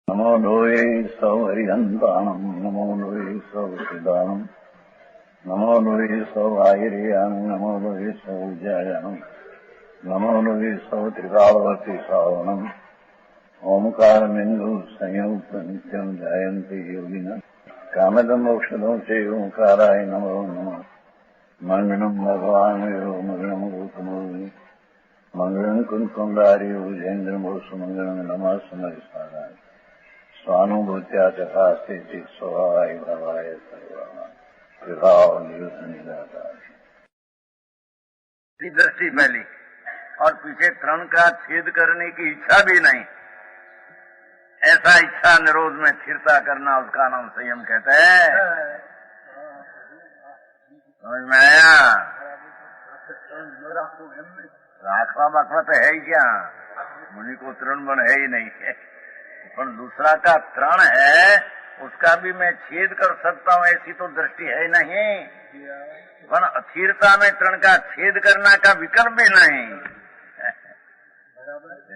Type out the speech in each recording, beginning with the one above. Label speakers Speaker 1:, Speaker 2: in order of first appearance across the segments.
Speaker 1: नमो लोये सौहरिहन्ताणम् नमो लोये सौहृदानम् नमो लोये सौभागिर्यानम् नमो लोये सौजायानम् नमो लोये सौत्रिकावती सावनम् ओंकारमिन्दु संयुक्त नित्यम् जायन्ति योगिनः कामदम् मोक्षदम् च ओंकाराय नमो नमः मङ्गलम् भगवान् वीरो मङ्गलम् रूपमोहि मङ्गलम् कुन्कुण्डारि उजेन्द्रमोसु मङ्गलम् नमः समरिसाराय स्वानुभूत्या तथा स्थिति स्वभावाय भवाय
Speaker 2: दृष्टि पहली और पीछे तृण का छेद करने की इच्छा भी नहीं। ऐसा इच्छा निरोध में स्थिरता करना, उसका नाम संयम कहते हैं। समझ में आया? राखवा बाखवा तो है ही क्या, मुनि को तृण बन है ही नहीं है, पर दूसरा का तृण है उसका भी मैं छेद कर सकता हूँ, ऐसी तो दृष्टि है नहीं। पर अस्थिरता में तृण का छेद करना का विकल्प भी नहीं।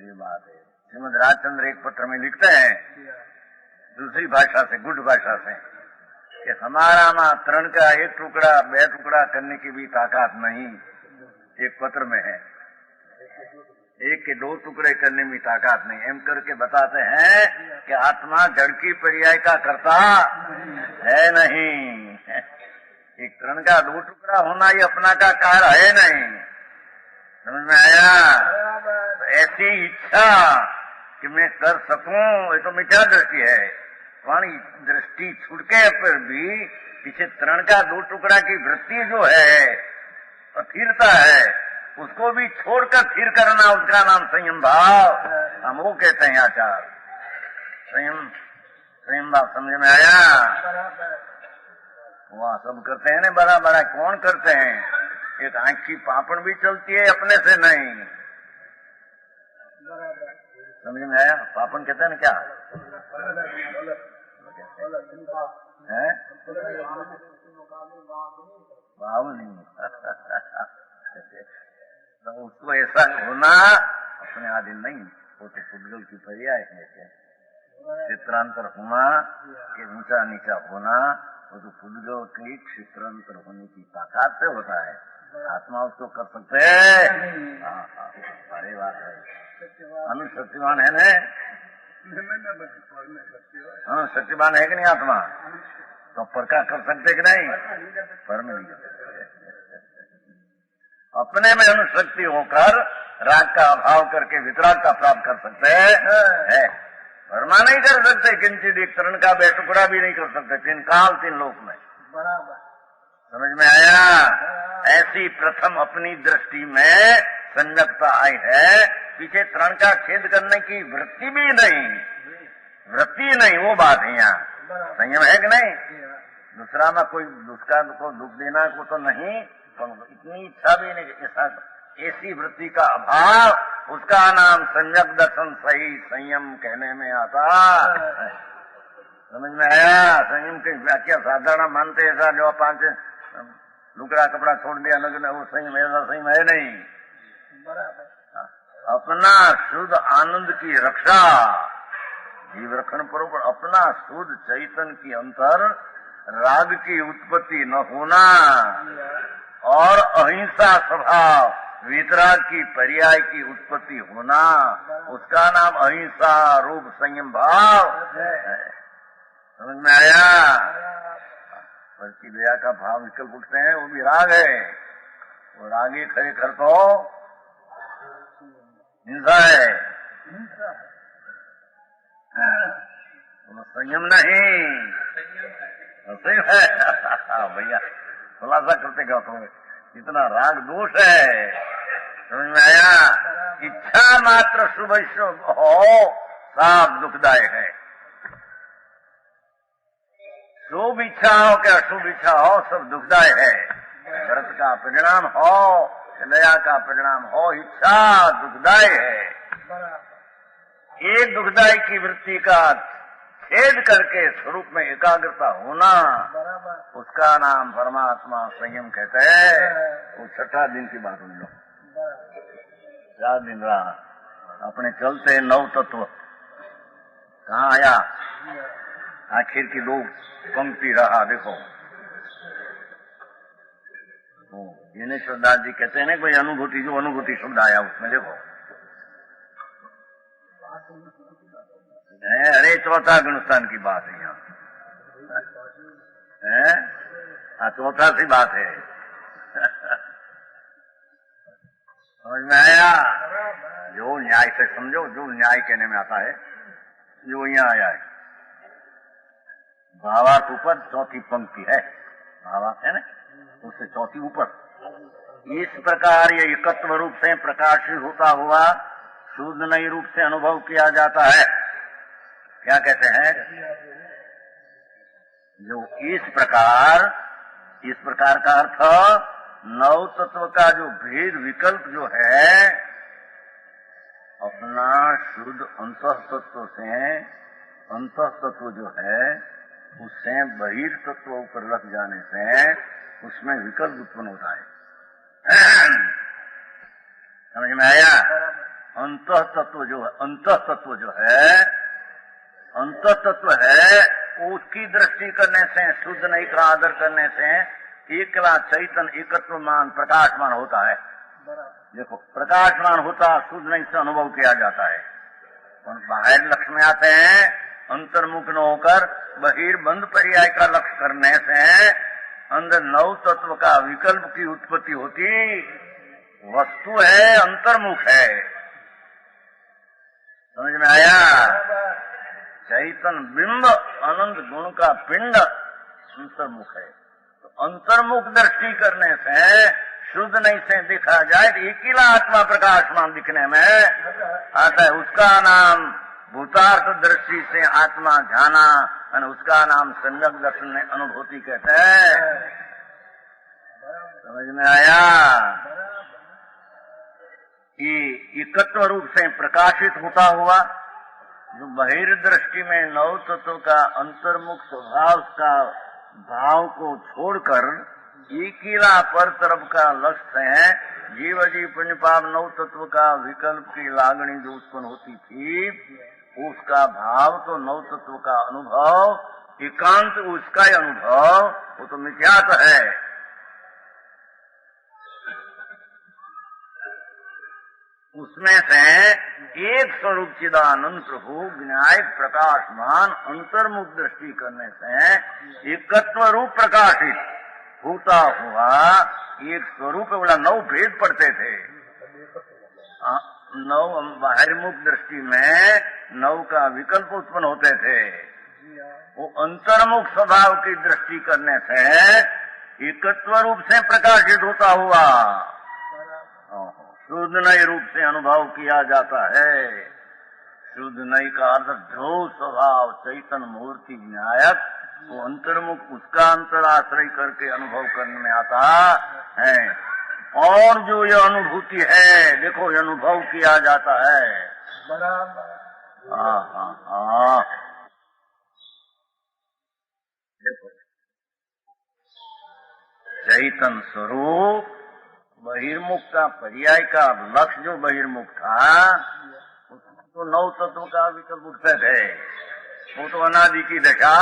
Speaker 2: ये बात है। श्रीमद राजचंद्र एक पत्र में लिखते हैं दूसरी भाषा से, गुड भाषा से, कि हमारा मां तृण का एक टुकड़ा बे टुकड़ा करने की भी ताकत नहीं। एक पत्र में है, एक के दो टुकड़े करने में ताकत नहीं। एम करके बताते हैं कि आत्मा जड़ की पर्याय का करता है नहीं। एक तृण का दो टुकड़ा होना ये अपना का कार्य है नहीं। समझ में आया? तो ऐसी इच्छा कि मैं कर सकूं, ये तो मिथ्या दृष्टि है। पर दृष्टि छुटके पर भी पीछे तृण का दो टुकड़ा की वृत्ति जो है, अस्थिरता है, उसको भी छोड़कर स्थिर करना, उसका नाम संयम भाव। हम वो कहते हैं आचार संयम भाव। समझ में आया? वहाँ सब करते हैं ना, बड़ा बड़ा कौन करते हैं? एक आंख की पापड़ भी चलती है अपने से नहीं। समझ में आया? पापड़ कहते हैं ना क्या है? बावली तो उसको ऐसा होना अपने आदि नहीं, वो तो फुटगल की पर्याय है। क्षेत्रांतर होना कि ऊंचा नीचा होना, वो तो फुटगल की क्षेत्रांतर होने की ताकत से होता है। आत्मा उसको कर सकते है। अरे बात है, अनुशक्तिमान है ना? हाँ, शक्तिमान है कि नहीं आत्मा? तो पर का कर सकते कि नहीं? पर में नहीं कर सकते। अपने में अनुशक्ति होकर राग का अभाव करके वितराग का प्राप्त कर सकते हैं। वर्मा नहीं कर सकते, किंचित एक तृण का बे टुकड़ा भी नहीं कर सकते, तीन काल तीन लोक में। बराबर समझ में आया? ऐसी प्रथम अपनी दृष्टि में संयमता आई है। पीछे तृण का छेद करने की वृत्ति भी नहीं, वृत्ति नहीं, वो बात है यहाँ। संयम है कि नहीं? दूसरा में कोई दूसरा को दुख देना को तो नहीं, इतनी इच्छा भी नहीं। ऐसी वृत्ति का अभाव, उसका नाम संयम दर्शन सही संयम कहने में आता। समझ में आया? संयम की व्याख्या साधारण मानते ऐसा जो 5 लुकड़ा कपड़ा छोड़ दिया लगना वो संयम, ऐसा संयम है नहीं। अपना शुद्ध आनंद की रक्षा, जीव रखन पर अपना शुद्ध चैतन्य की अंतर राग की उत्पत्ति न होना और अहिंसा स्वभाव वितराग की पर्याय की उत्पत्ति होना, उसका नाम अहिंसा रूप संयम भाव है। समझ में आया? प्रतिक्रिया का भाव विकल्प उठते हैं, वो भी राग है। वो रागी खरेखर तो हिंसा है, संयम नहीं, संयम है। भैया खुलासा करते क्या तुम्हें, इतना राग दोष है। समझ में आया? इच्छा मात्र शुभ हो सब दुखदायक है। शुभ इच्छा हो क्या अशुभ इच्छा हो सब दुखदायक है। व्रत का परिणाम हो, दया का परिणाम हो, इच्छा दुखदायक है। एक दुखदायी की वृत्ति का छेद करके स्वरूप में एकाग्रता होना, उसका नाम परमात्मा संयम कहते हैं। वो 6ठा दिन की बात हुई। 4 दिन रहा अपने चलते 9 तत्व कहाँ आया? आखिर की दो पंक्ति रहा, देखो। जिनेश्वर दास जी कहते हैं ना कोई अनुभूति, जो अनुभूति शब्द आया उसमें देखो, अरे चौथा गुणस्थान की बात है यहाँ, हाँ चौथा सी बात है। समझ में आया? जो न्याय से समझो, जो न्याय कहने में आता है, जो यहाँ आया है। भावार्थ ऊपर चौथी पंक्ति है, भावार्थ है ना, उससे चौथी ऊपर। इस प्रकार ये एकत्व रूप से प्रकाशित होता हुआ शुद्ध नई रूप से अनुभव किया जाता है। क्या कहते हैं? जो इस प्रकार का अर्थ नव तत्व का जो भेद विकल्प जो है, अपना शुद्ध अंतः तत्व से, अंतः तत्व जो है उससे बहिर् तत्व ऊपर लग जाने से उसमें विकल्प उत्पन्न होता है। समझ में आया? अंतः तत्व जो है, अंतः तत्व जो है, अंतः तत्व है, उसकी दृष्टि करने से, शुद्ध नहीं का आदर करने से एकला चैतन एकत्वमान प्रकाशमान होता है। देखो, प्रकाशमान होता शुद्ध नहीं से अनुभव किया जाता है। और बाहर लक्ष्य में आते हैं, अंतर्मुख न होकर बहिर्बंध पर्याय का लक्ष्य करने से अंदर नव तत्व का विकल्प की उत्पत्ति होती। वस्तु है, अंतर्मुख है। समझ में आया? चैतन बिंब अनंत गुण का पिंड अंतर्मुख है। तो अंतर्मुख दृष्टि करने से शुद्ध नहीं से दिखा जाए तो अकेला आत्मा प्रकाशमान दिखने में आता है। उसका नाम भूतार्थ दृष्टि से आत्मा जाना, और उसका नाम सम्यक दर्शन अनुभूति कहते हैं। समझ में आया? कि एकत्व रूप से प्रकाशित होता हुआ जो बहिर्दृष्टि में नव तत्व का अंतर्मुख स्वभाव का भाव को छोड़कर अकेला पर तरफ का लक्ष्य है, जीव जी पुण्य पाप नव तत्व का विकल्प की लागणी जो उत्पन्न होती थी, उसका भाव तो नव तत्व का अनुभव, एकांत उसका ही अनुभव, वो तो मिथ्यात्व है। उसमें से एक स्वरूप चिदानंद प्रभु न्याय प्रकाशमान अंतर्मुख दृष्टि करने से एकत्व रूप प्रकाशित होता हुआ एक स्वरूप बोला। नौ भेद पड़ते थे, नौ बाहरमुख दृष्टि में नौ का विकल्प उत्पन्न होते थे। वो अंतर्मुख स्वभाव की दृष्टि करने से एकत्व रूप से प्रकाशित होता हुआ शुद्ध नई रूप से अनुभव किया जाता है। शुद्ध नई का अर्थ ध्रुव स्वभाव चैतन मूर्ति विनायक, वो अंतर्मुख उसका अंतर आश्रय करके अनुभव करने में आता है। और जो ये अनुभूति है, देखो ये अनुभव किया जाता है। हाँ। देखो, चैतन स्वरूप बहिर्मुख का पर्याय का लक्ष्य जो बहिर्मुख था, तो नौ तत्व का विकल्प उठते थे। वो तो अनादि की दशा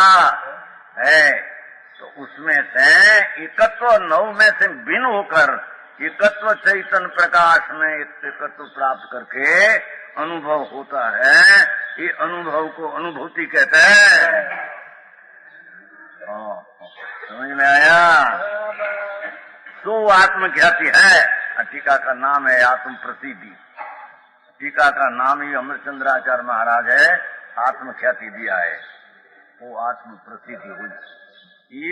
Speaker 2: है। तो उसमें से एकत्व नौ में से भिन्न होकर एकत्व चैतन प्रकाश में एकत्व प्राप्त करके अनुभव होता है। ये अनुभव को अनुभूति कहते हैं। समझ में आया? तो आत्मख्याति है। टीका का नाम है आत्म प्रसिद्धि। टीका का नाम ही अमरचंद्राचार्य महाराज है, आत्मख्याति दिया है। वो आत्म प्रसिद्धि हुई।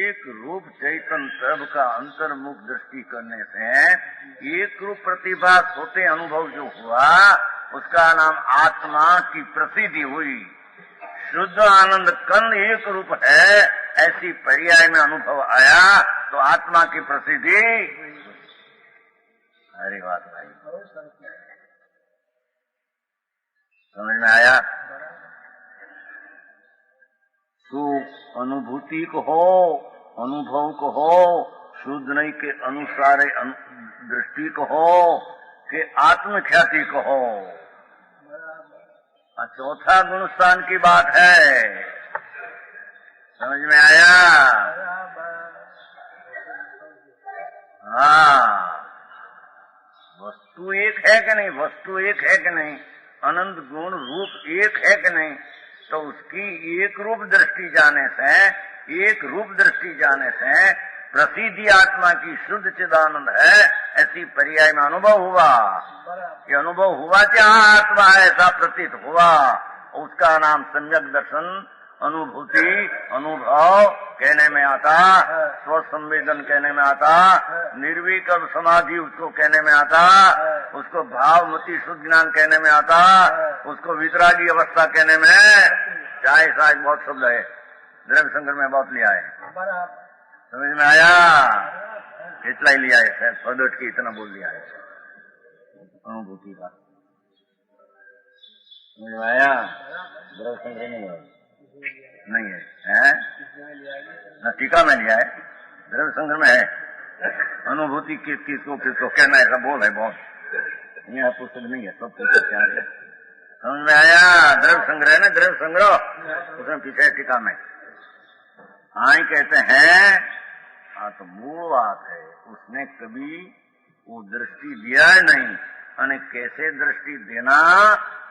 Speaker 2: एक रूप चैतन सब का अंतर्मुख दृष्टि करने से एक रूप प्रतिभा होते अनुभव जो हुआ, उसका नाम आत्मा की प्रसिद्धि हुई। शुद्ध आनंद कंद एक रूप है, ऐसी पर्याय में अनुभव आया तो आत्मा की प्रसिद्धि। अरे बात भाई, समझ में आया? तो अनुभूति को हो, अनुभव को हो, शुद्ध नहीं के अनुसार दृष्टि को हो, कि आत्मख्याति को हो। और चौथा गुणस्थान की बात है, समझ में आया? हाँ, वस्तु एक है कि नहीं? वस्तु एक है कि नहीं? अनंत गुण रूप एक है कि नहीं? तो उसकी एक रूप दृष्टि जाने से, एक रूप दृष्टि जाने से प्रसिद्धि आत्मा की शुद्ध चिदानंद है, ऐसी पर्याय में अनुभव हुआ। ये अनुभव हुआ कि हाँ आत्मा है, ऐसा प्रतीत हुआ। उसका नाम सम्यक दर्शन, अनुभूति, अनुभव कहने में आता, स्व संवेदन कहने में आता, निर्विकल्प समाधि उसको कहने में आता, उसको भावमती शुद्ध ज्ञान कहने में आता, उसको वितरागी अवस्था कहने में, चाहे शायद बहुत शब्द है, द्रव्य संग्रह में बहुत लिया है। समझ में आया? कितना ही लिया है, शायद 100 की इतना बोल दिया है अनुभूति का। समझ में आया? द्रव्य संग्रह नहीं है, नहीं है, न टीका में लिया है, द्रव्य संग्रह में है। अनुभूति किसको किसको कहना है, ऐसा बोल है बहुत, यहाँ पुस्तक नहीं है, सब पुस्तक क्या है। समझ में आया? द्रव्य संग्रह है ना, द्रव्य संग्रह, उसमें पीछे टीका में आई कहते हैं। हाँ, तो मूल बात है, उसने कभी वो दृष्टि दिया नहीं, और कैसे दृष्टि देना,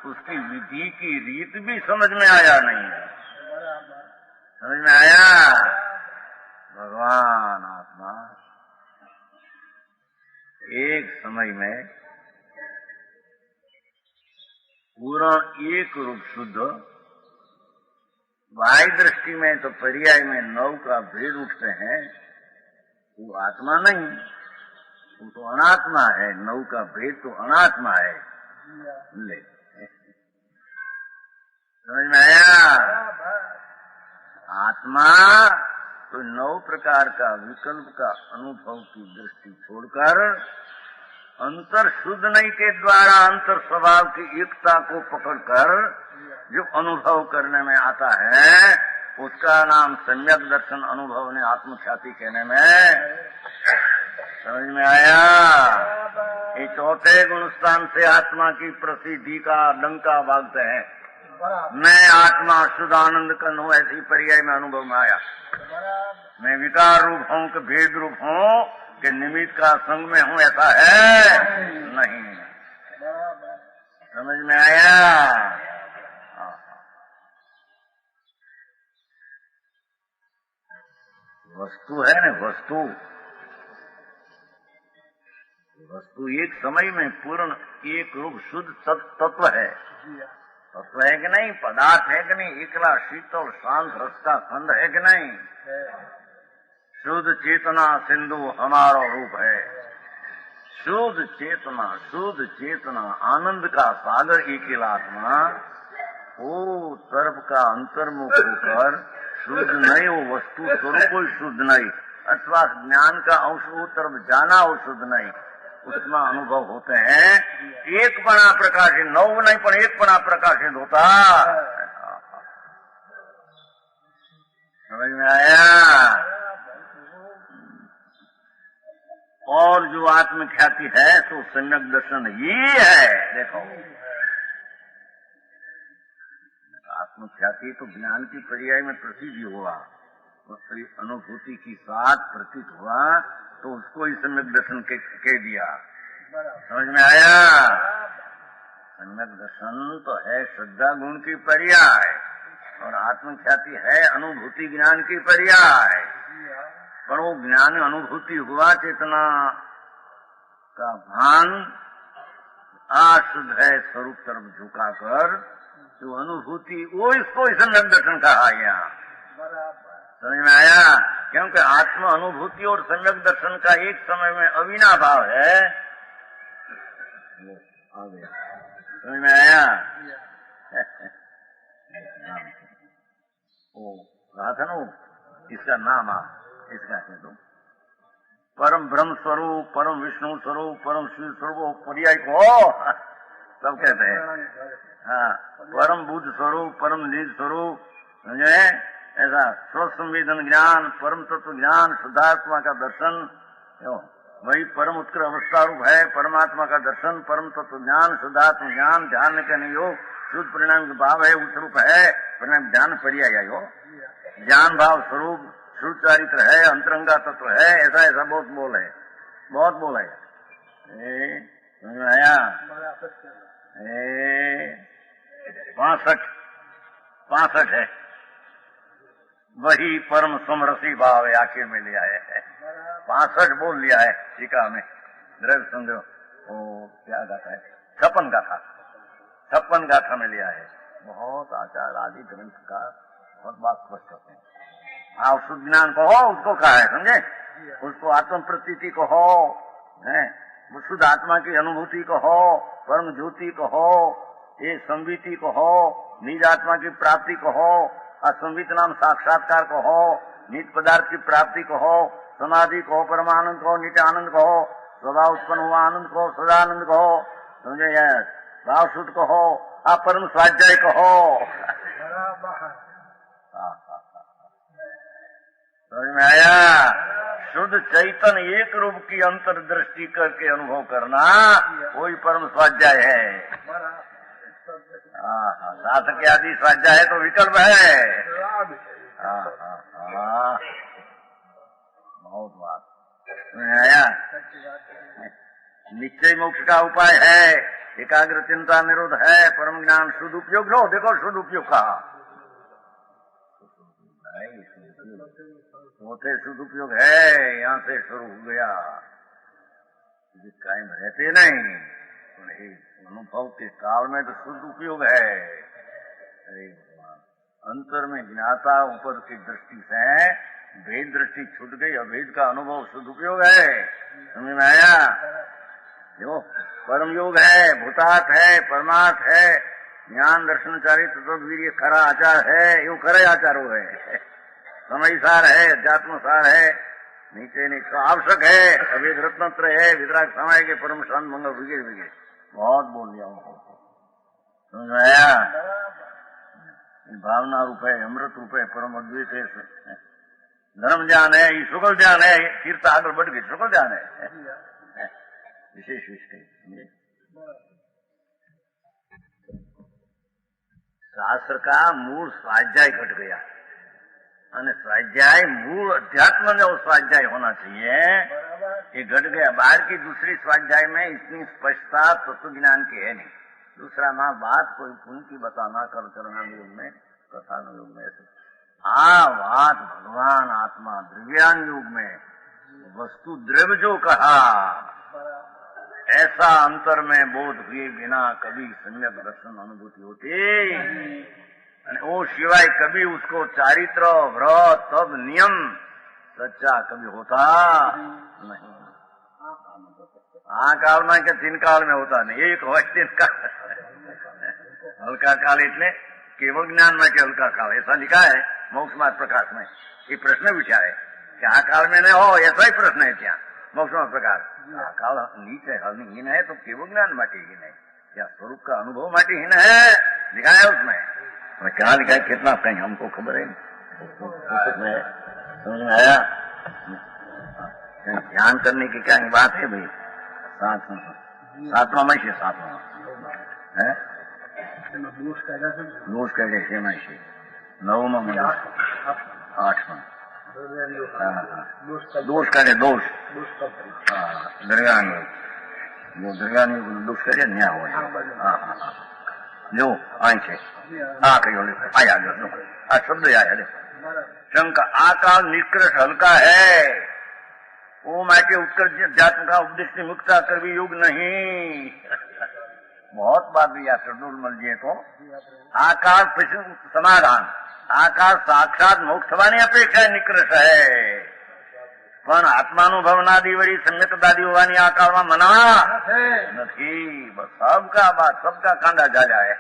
Speaker 2: उसकी विधि की रीत भी समझ में आया नहीं। समझ में आया? भगवान आत्मा एक समय में पूरा एक रूप शुद्ध, बाह्य दृष्टि में तो पर्याय में 9 का भेद उठते हैं, वो आत्मा नहीं, वो तो अनात्मा है। 9 का भेद तो अनात्मा है। ले, समझ में आया? आत्मा तो 9 प्रकार का विकल्प का अनुभव की दृष्टि छोड़कर अंतर शुद्ध नहीं के द्वारा अंतर स्वभाव की एकता को पकड़कर जो अनुभव करने में आता है, उसका नाम सम्यक दर्शन अनुभव ने आत्मख्याति कहने में। समझ में आया? ये चौथे गुणस्थान से आत्मा की प्रसिद्धि का डंका बाजते हैं। मैं आत्मा शुद्ध आनंद कन हूँ, ऐसी पर्याय में अनुभव में आया। मैं विकार रूप हूँ कि भेद रूप हूँ कि निमित्त का संग में हूँ, ऐसा है नहीं। समझ में आया? वस्तु है ना, वस्तु वस्तु एक समय में पूर्ण एक रूप शुद्ध तत्व है। तत्व है कि नहीं? पदार्थ है कि नहीं? एकला शीतल शांत रस का खंड है कि नहीं? शुद्ध चेतना सिंधु हमारा रूप है। शुद्ध चेतना आनंद का सागर एकेला आत्मा, वो तरफ का अंतर्मुख होकर शुद्ध नहीं, वो वस्तु स्वरूप कोई शुद्ध नहीं, अथवा ज्ञान का अंश वो तरफ जाना वो शुद्ध नहीं, उसमें अनुभव होते हैं। एक पना प्रकाशित, 9 नहीं पर एक पना प्रकाशित होता। समझ में आया? और जो आत्मख्याति है तो सम्यक दर्शन ये है। देखो, आत्मख्याति तो ज्ञान की पर्याय में प्रसिद्धि हुआ, अनुभूति की साथ प्रतीत हुआ, तो उसको ही सम्यक दर्शन कह दिया। समझ में आया? सम्यक दर्शन तो है श्रद्धा गुण की पर्याय, और आत्मख्याति है अनुभूति ज्ञान की पर्याय। पर वो ज्ञान अनुभूति हुआ, चेतना का भान अशुद्ध है स्वरूप तरफ झुकाकर जो अनुभूति, वो इसको सम्यक दर्शन कहा यहाँ। समझ में आया? क्योंकि आत्म अनुभूति और सम्यक दर्शन का एक समय में अविनाभाव है। आ गया, समझ में आया? वो कहा था ना, इसका नाम इसका कह दो, परम ब्रह्म स्वरूप, परम विष्णु स्वरूप, परम शिव स्वरूप, पर्याय को सब कहते हैं। हाँ, परम बुद्ध स्वरूप, परम निज स्वरूप, समझे? ऐसा स्व संवेदन ज्ञान, परम तत्व ज्ञान, शुद्धात्मा का दर्शन, वही परम उत्कृष्ट अवस्था रूप है। परमात्मा का दर्शन, परम तत्व ज्ञान, शुद्धात्म ज्ञान, ध्यान के योग, शुद्ध परिणाम भाव है, उस रूप है, परिणाम ज्ञान पर्याय हो, ज्ञान भाव स्वरूप शुद्ध चारित्र है, अंतरंगा तत्व है, ऐसा ऐसा बहुत बोल है, बहुत बोल है। समझ में आया? 65 है, वही परम समरसी भाव है, आखिर में लिया है। 65 बोल लिया है टीका में, द्रव्य संग्रह वो क्या गाथा है, 56 गाथा में लिया है। बहुत आचार आदि ग्रंथ का बहुत बात स्पष्ट होते हैं। हाँ, शुद्ध ज्ञान को हो उसको कहा है, समझे, उसको आत्म प्रतीति को हो, है शुद्ध आत्मा की अनुभूति को हो, परम ज्योति को हो, ये संविति को हो, निज आत्मा की प्राप्ति को हो, असंवित नाम साक्षात्कार को हो, निज पदार्थ की प्राप्ति को हो, समाधि को हो, परमानंद को हो, नित्य आनंद को हो, स्वभाव उत्पन्न हुआ आनंद को हो, सदानंद को हो, समझे, भाव शुद्ध को हो, आप परम स्वाध्याय को हो। समझ में आया? शुद्ध चैतन्य एक रूप की अंतर्दृष्टि करके अनुभव करना वही परम स्वाध्याय है। साधक के आदि स्वाध्याय है तो विकल्प है। बहुत बात समझ में आया? निश्चय मोक्ष का उपाय है, एकाग्र चिंता निरोध है, परम ज्ञान शुद्ध उपयोग। लो देखो शुद्ध उपयोग कहा, होते शुद्ध उपयोग है, यहाँ से शुरू हो गया, कायम रहते नहीं, अनुभव के काल में तो शुद्ध उपयोग है। अरे अंतर में ज्ञाता ऊपर की दृष्टि से भेद दृष्टि छूट गई, अभेद का अनुभव शुद्ध उपयोग है। समझ में आया? जो परम योग है, भूतार्थ है, परमार्थ है, ज्ञान दर्शन चारित्र तद्वीर्य खरा आचार है, यो खरे आचार हो है, समय सार है, अध्यात्म सार है, नीचे नीचे आवश्यक है, अभेद रत्नत्र है, वितराग समय के परम शांत मंगल विगे बहुत बोल दिया उनको। समझ में आया? भावना रूप है, अमृत रूप है, परम अद्वैत है, धर्म ज्ञान है, ये शुक्ल ज्ञान है, तीर्थ आगे बढ़ गई, शुक्ल ज्ञान है, विशेष विषय। शास्त्र का मूल स्वाध्याय घट गया, स्वाध्याय मूल अध्यात्म में वो स्वाध्याय होना चाहिए, ये घट गया। बाहर की दूसरी स्वाध्याय में इतनी स्पष्टता तत्व ज्ञान की है नहीं। दूसरा माँ बात कोई पुण्य की बताना कर चरण योग में, कथा योग में, बात भगवान आत्मा द्रव्यान योग में वस्तु द्रव्य जो कहा, ऐसा अंतर में बोध हुए बिना कभी सम्यक दर्शन अनुभूति होती, वो सिवाय कभी उसको चारित्र व्रत तब नियम सच्चा कभी होता नहीं। काल में के 3 काल में होता नहीं, एक हो 3 काल। हल्का काल इतने केवल ज्ञान में के हल्का काल, ऐसा लिखा है मोक्ष मार्ग प्रकाश में। ये प्रश्न विचार है क्या काल में नहीं हो, ऐसा ही प्रश्न है क्या मोक्ष मार्ग प्रकाश। काल नीचे हीन है तो केवल ज्ञान माटी हीन है, क्या स्वरूप का अनुभव माटी हीन है, लिखा है उसमें। क्या लिखा है कितना कहीं हमको खबर है, समझ में आया? ध्यान करने की क्या बात है भाई? 7वां में से 7वां है दोष कह गए में से 9वां में 8वां दोष करे, दोष दरगाह जो दरगाह दोष करे न्याय हो जो आई छे आ कहो आया जो आ शब्द आया देखो शंका आकाल निष्कृष हल्का है, वो माटे उत्कर्ष अध्यात्म का उपदेश से मुक्ता करवी योग नहीं। बहुत बात भी मल जी तो आकाश प्रश्न समाधान, आकाश साक्षात मोक्ष थवानी अपेक्षा निकृष्ट है, पण आत्मानुभवनादी वड़ी सम्यकतादी होवानी आ कालમાં મના નથી। बस सबका कांडा जाजा है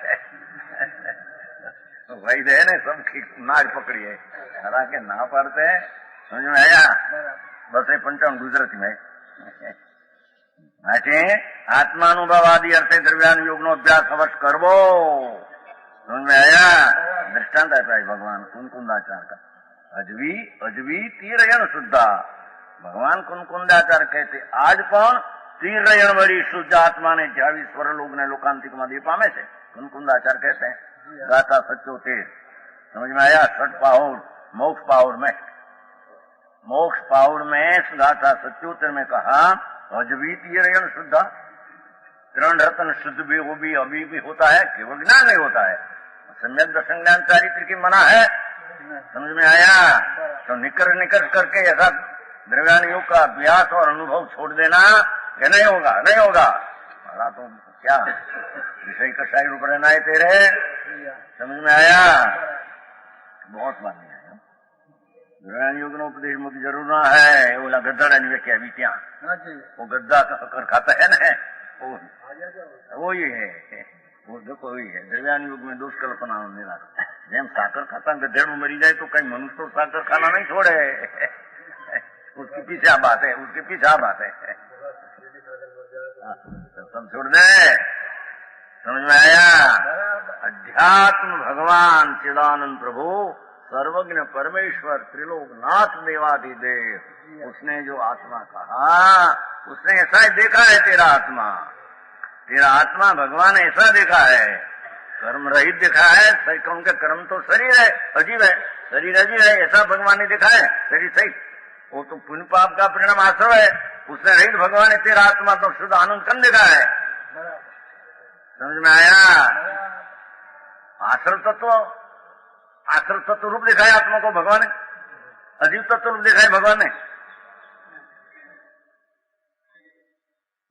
Speaker 2: वही है ने सबकी नाग पकड़ी है, हरा के ना पड़ते हैं। समझ में आया? बस 55 गुजराती में आत्मानुभव आदि अर्थे द्रव्यान योग नो अभ्यास अवश्य करवो। समझ में आया? दृष्टांत है भगवान कुंकुंदाचार का, अजवी तीरयण शुद्धा, भगवान कुंकुंदाचार कहते आज पण तीरयण वળી શુદ્ધ આત્માને જાવી સ્વરલોક ને લોકાંતિક માં દી પામે છે, मुकुंदाचार्य कहते हैं गाथा सच्चो तेर। समझ में आया? छठ पाहुर मोक्ष पाहुर में, मोक्ष पाहुर में गाथा सच्चोतर में कहा अजवीतीय रेण शुद्धा, त्रण रत्न शुद्ध भी वो भी अभी भी होता है, केवल ज्ञान नहीं होता है। सम्यक दर्शन ज्ञान चारित्र की मना है। समझ में आया? तो निकट करके ऐसा द्रव्यान योग का अभ्यास और अनुभव छोड़ देना कि नहीं होगा, नहीं होगा। बड़ा तो क्या विषय कषाय रूप रहना है तेरे। समझ में आया? बहुत बात नहीं आया। द्रव्यान योग उपदेश मुझे जरूर ना है। वो गद्दा नहीं क्या भी क्या वो गद्दा कर खाता है ना, वो ही है, वो देखो वही है। द्रव्यान युग में दोष कल्पना मेरा जेम साकर खाता गधेड़ू मरी जाए तो कहीं मनुष्य तो साकर खाना नहीं छोड़े। उसकी पीछा बात है, उसके पीछा बात है। सब छोड़ दे। समझ में आया? अध्यात्म भगवान चिदानंद प्रभु सर्वज्ञ परमेश्वर त्रिलोकनाथ देवाधिदेव, उसने जो आत्मा कहा उसने ऐसा ही देखा है। तेरा आत्मा भगवान ऐसा देखा है, कर्म रहित देखा है। सही कौन का कर्म तो शरीर है, अजीब है, शरीर अजीब है, ऐसा भगवान ने देखा है। शरीर सही, वो तो पुण्य पाप का परिणाम आश्रव है। उसने रहित भगवान ने तेरा आत्मा तो शुद्ध आनंद कन देखा है। समझ में आया? आश्रव तत्व रूप देखा है आत्मा को भगवान ने, अजीब तत्व रूप देखा है भगवान ने।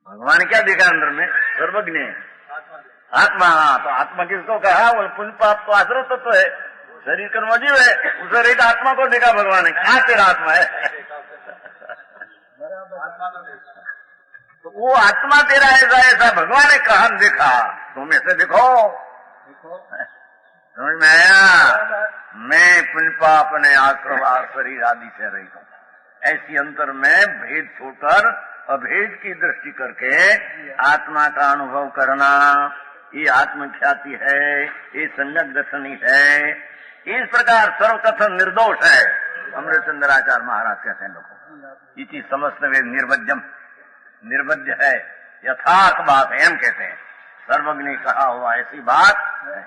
Speaker 2: भगवान ने क्या देखा अंदर में? सर्वज्ञ आत्मा। तो आत्मा किसको कहा? वो पुण्य पाप तो आश्रव तत्व है, शरीर कर्म अजीब है, उसे रहित आत्मा को देखा भगवान ने। क्या तेरा आत्मा है? तो वो आत्मा तेरा ऐसा भगवान ने कहा देखा, तुम ऐसे देखो। समझ में आया? मैं पुण्य पाप ने आश्रव शरीर आदि से रहित हूँ। ऐसी अंतर में भेद छोड़कर अभेद की दृष्टि करके आत्मा का अनुभव करना, ये आत्मख्याति है, ये सम्यक दर्शन ही है। इस प्रकार सर्वकथन निर्दोष है। अमृतचंद्राचार्य महाराज कहते हैं लोगों इति समस्त वे निर्वज्यम, निर्वज्य है, यथार्थ बात है। हम कहते हैं सर्वज्ञ ने कहा हुआ ऐसी बात है।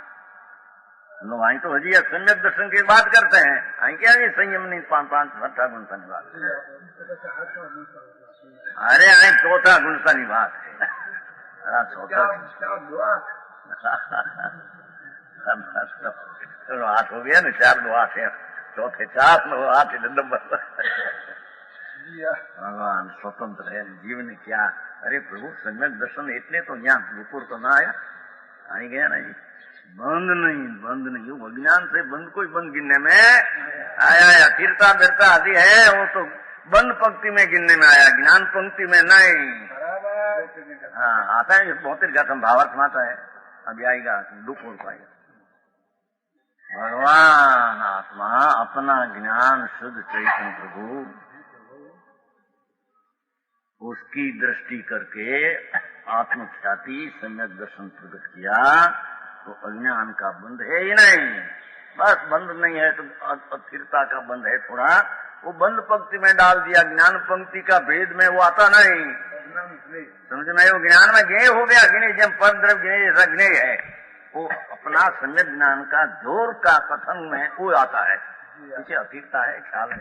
Speaker 2: लोग आई तो हजी सम्यक दर्शन की बात करते हैं, आई क्या ये संयम नहीं पांच छठा गुणता बात। अरे आई चौथा गुणता बात है। चौथा चलो 8 हो गया ना, 4 2 8 है, चौथे 4 9 8 नंबर। भगवान स्वतंत्र है, जीव ने क्या? अरे प्रभु सम्यक दर्शन इतने तो यहाँ गुपुर तो ना आया, आई गया ना जी। बंद नहीं, वो अज्ञान से बंद कोई बंद गिनने में आया या फिरता बिरता आदि है, वो तो बंद पंक्ति में गिनने में आया, ज्ञान पंक्ति में नहीं। हाँ आता है बहुत गतम भावार्थ में आता है, अभी आएगा दुख हो पाएगा। भगवान आत्मा अपना ज्ञान शुद्ध चैतन्य प्रभु उसकी दृष्टि करके आत्मख्याति सम्यक दर्शन प्रकट किया, तो अज्ञान का बंध है ही नहीं। बस बंद नहीं है तो अस्थिरता का बंध है थोड़ा, वो बंद पंक्ति में डाल दिया। ज्ञान पंक्ति का भेद में वो आता नहीं। समझ में? वो ज्ञान में ज्ञेय हो गया, ज्ञेय जब पर द्रव्य ज्ञेय ऐसा ज्ञेय है, वो अपना सम्यक ज्ञान का जोर का कथन में वो आता है, पीछे अस्थिरता है, ख्याल है।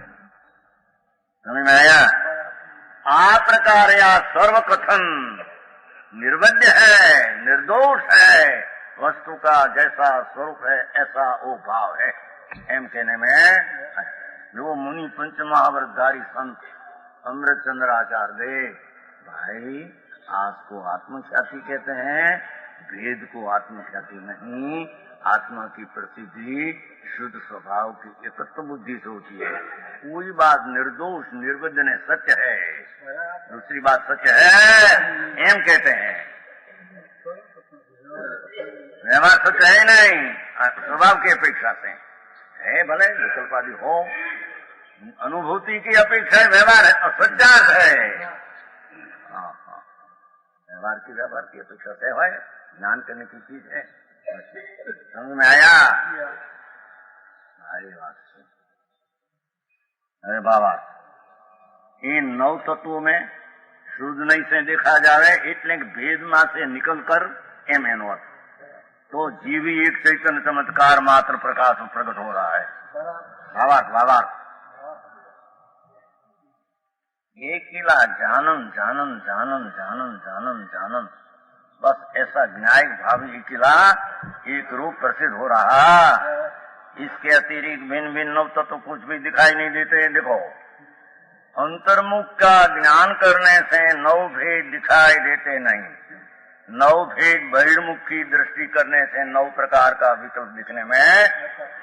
Speaker 2: समझ में आया? आ प्रकार या सर्व कथन निर्वज्य है, निर्दोष है, वस्तु का जैसा स्वरूप है ऐसा वो भाव है। एम कहने में जो मुनि पंच महाव्रतधारी संत अमृतचंद्राचार्य देव भाई आज को आत्मख्याति कहते हैं, भेद को आत्मख्याति नहीं। आत्मा की प्रसिद्धि शुद्ध स्वभाव की एकत्व बुद्धि से होती है। कोई बात निर्दोष निर्वज्य ने सत्य है, दूसरी बात सत्य है एम कहते हैं। व्यवहार सत्य है नहीं, स्वभाव की अपेक्षा से है, भले विकल्पादि हो, अनुभूति की अपेक्षा व्यवहार है और सच्चार्थ है। व्यवहार की अपेक्षा से है, ज्ञान करने की चीज है। समझ में आया? अरे बात अरे बाबा इन 9 तत्वों में शुद्ध नहीं से देखा जावे એટલે भेद में से निकल कर एम एनो तो जीवी एक चैतन्य चमत्कार मात्र प्रकाश प्रकट हो रहा है। भावार्थ एक किला जानन जानन जानन जानन जानन जानन, बस ऐसा न्यायिक भाव किला एक रूप प्रसिद्ध हो रहा। इसके अतिरिक्त भिन्न भिन्न नव तत्व कुछ भी दिखाई नहीं देते। देखो, अंतर्मुख का ज्ञान करने से नव भेद दिखाई देते नहीं। नव भेद बहिर्मुख की दृष्टि करने से नव प्रकार का विकल्प दिखने में,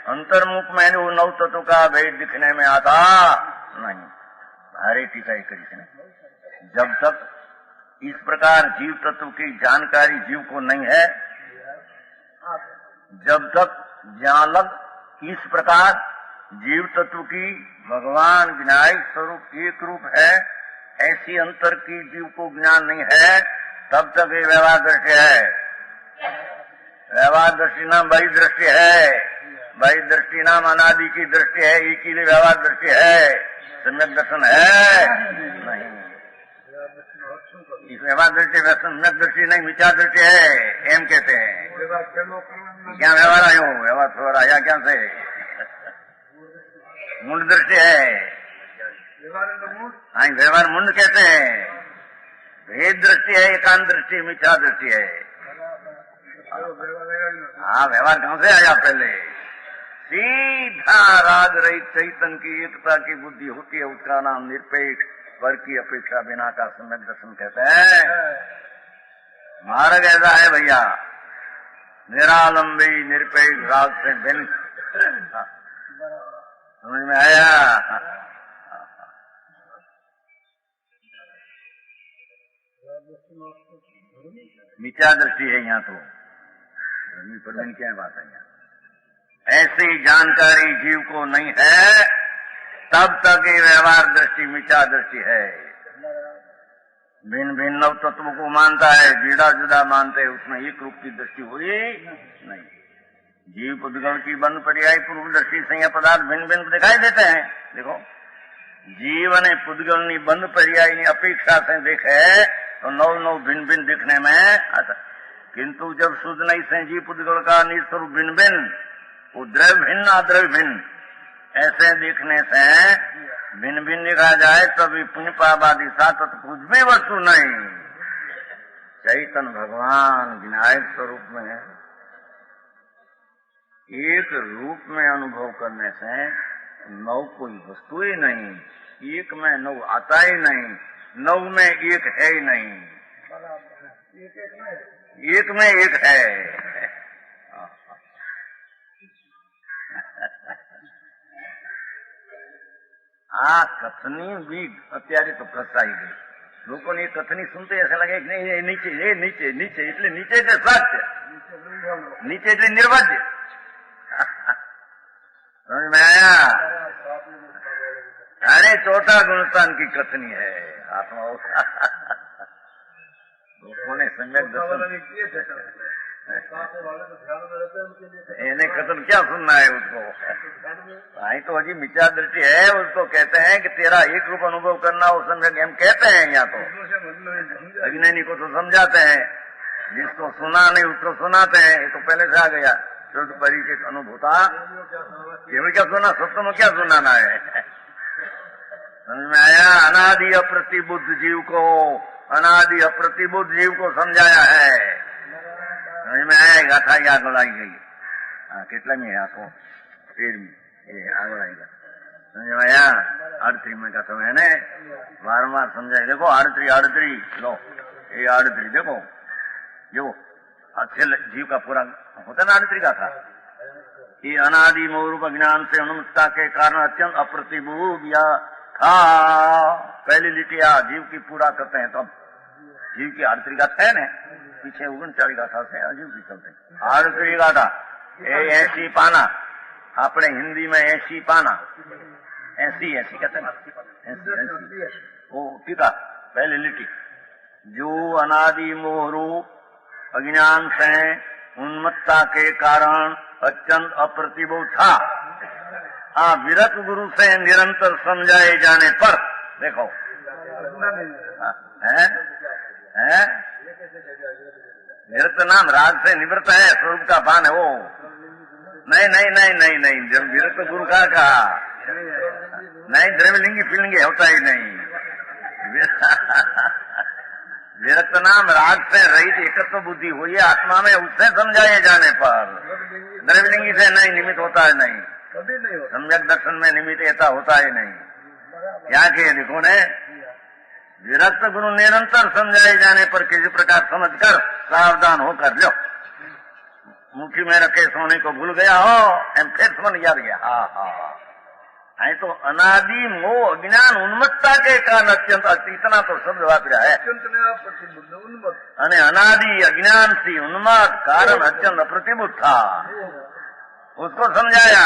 Speaker 2: अंतर्मुख में वो नव तत्व का भेद दिखने में आता नहीं। भारी टीका करी ने, जब तक इस प्रकार जीव तत्व की जानकारी जीव को नहीं है, जब तक ज्ञान इस प्रकार जीव तत्व की भगवान विनायक स्वरूप एक रूप है, ऐसी अंतर की जीव को ज्ञान नहीं है, तब तक ये व्यवहार दृष्टि है। व्यवहार दृष्टि नाम बड़ी दृष्टि है, बड़ी दृष्टि नाम अनादि की दृष्टि है, एक ही व्यवहार दृष्टि है, सम्यक दर्शन है नहीं। इस व्यवहार दृष्टि सम्यक दृष्टि नहीं, मिथ्या दृष्टि है एम कहते हैं। क्या व्यवहार आयो, व्यवहार थोड़ा आया क्या से मुंड दृष्टि है। हाँ, व्यवहार मुंड कहते हैं। भेद दृष्टि है, एकांत दृष्टि, मिथ्या दृष्टि है। हाँ, व्यवहार कहां से आया? पहले सीधा राग रहित चैतन्य की एकता की बुद्धि होती है, उसका नाम निरपेक्ष पर की अपेक्षा बिना का सम्यक दर्शन कहते हैं। मार्ग ऐसा है भैया, निरालंबी निरपेक्ष राग से भिन्न। समझ में आया? मिथ्या दृष्टि है यहाँ तो, पर क्या बात है यहाँ। ऐसी जानकारी जीव को नहीं है, तब तक ये व्यवहार दृष्टि मिथ्या दृष्टि है। भिन्न भिन्न नव तत्व को मानता है, जुदा जुदा मानते हैं, उसमें एक रूप की दृष्टि हुई नहीं। जीव पुद्गल की बंद पर्याय पूर्व दृष्टि से पदार्थ भिन्न भिन्न दिखाई देते हैं। देखो, जीवन पुद्गल बंद पर्याय अपेक्षा से देखे तो नव नव भिन्न भिन्न दिखने में आता, किंतु जब शुद्ध नहीं से जीव पुद्गल का निस्वरूप भिन्न भिन्न, वो द्रव्य भिन्न अद्रव्य भिन्न ऐसे दिखने से भिन्न भिन्न दिखा जाए, तभी पुण्य पापादि सात कुछ भी वस्तु नहीं। चैतन्य भगवान विनायक स्वरूप में एक रूप में अनुभव करने से नौ कोई वस्तु ही नहीं, एक में नौ आता ही नहीं, नौ में एक है ही नहीं, एक में एक है। આ કથની બી અત્યારે તો ફસાઈ ગઈ। લોકોને એ કથની સુનતે ऐसा लगे कि नहीं, ये नीचे, ये नीचे नीचे એટલે नीचे એટલે સત્ય, नीचे એટલે निर्वाज्य। समझ में आया? अरे चौथा गुणस्थान की कथनी है आत्मा। लोगों ने सम्यक दर्शन इन्हें कथन क्या सुनना है उसको? आई तो अजी मिथ्या दृष्टि है, उसको कहते हैं कि तेरा एक रूप अनुभव करना वो सम्यक हम कहते हैं। यहाँ तो अज्ञानी को तो समझाते हैं, जिसको सुना नहीं उसको सुनाते हैं। ये तो पहले से आ गया, शुद्ध परिचित अनुभूता केवल क्या सुना, सत्य में क्या सुनाना है? समझ में आया? अनादि अप्रतिबुद्ध जीव को, अनादि अप्रतिबुद्ध जीव को समझाया है। समझ में आया? गाथा की आग आई गई। हाँ, कितना में है आपको? 13 ये आग आएगा। समझ में आया? 38 में का समय है ने बार समझाए। देखो 38 लो, ये 38 देखो, जो अच्छे जीव का पूरा होता ना 38 का था। ये अनादि मोरूप ज्ञान से अनुमतता के कारण अत्यंत अप्रतिबुद्ध या था। पहली लिटिया जीव की पूरा करते हैं, तब जीव की 38 गाथा है न, पीछे 39 गाथा से अजीब की चलते 38 गाथा। 80 पाना, अपने हिंदी में 80 पाना, 80 कहते हैं, 80 वो टीका पहले लिटी। जो अनादि मोह रूप अज्ञान से उन्मत्ता के कारण अत्यंत अप्रतिबोध था, विरत गुरु से निरंतर समझाए जाने पर, देखो है विरक्त नाम राग से निवृत्त है, स्वरूप का भान है वो। नहीं नहीं नहीं नहीं नहीं, जब विरक्त गुरु का कहा नहीं, द्रव्यलिंगी फीलिंगी होता ही नहीं। विरक्त नाम राग से रहित एकत्व बुद्धि हुई है आत्मा में, उससे समझाए जाने पर द्रव्यलिंगी से नहीं निमित्त होता है, नहीं सम्यक दर्शन में निमित्त ऐसा होता ही नहीं। क्या किए देखो ने, विरक्त गुरु निरंतर समझाए जाने पर किसी प्रकार समझकर सावधान होकर लो, मुट्ठी में रखे सोने को भूल गया हो, एम फिर समझ याद गया। हाँ हाँ, है तो अनादि मोह अज्ञान उन्मत्ता के कारण अत्यंत, इतना तो शब्द वापरा है। अनादि अज्ञान से उन्मत्त कारण अत्यंत अप्रतिबुद्ध था, उसको समझाया।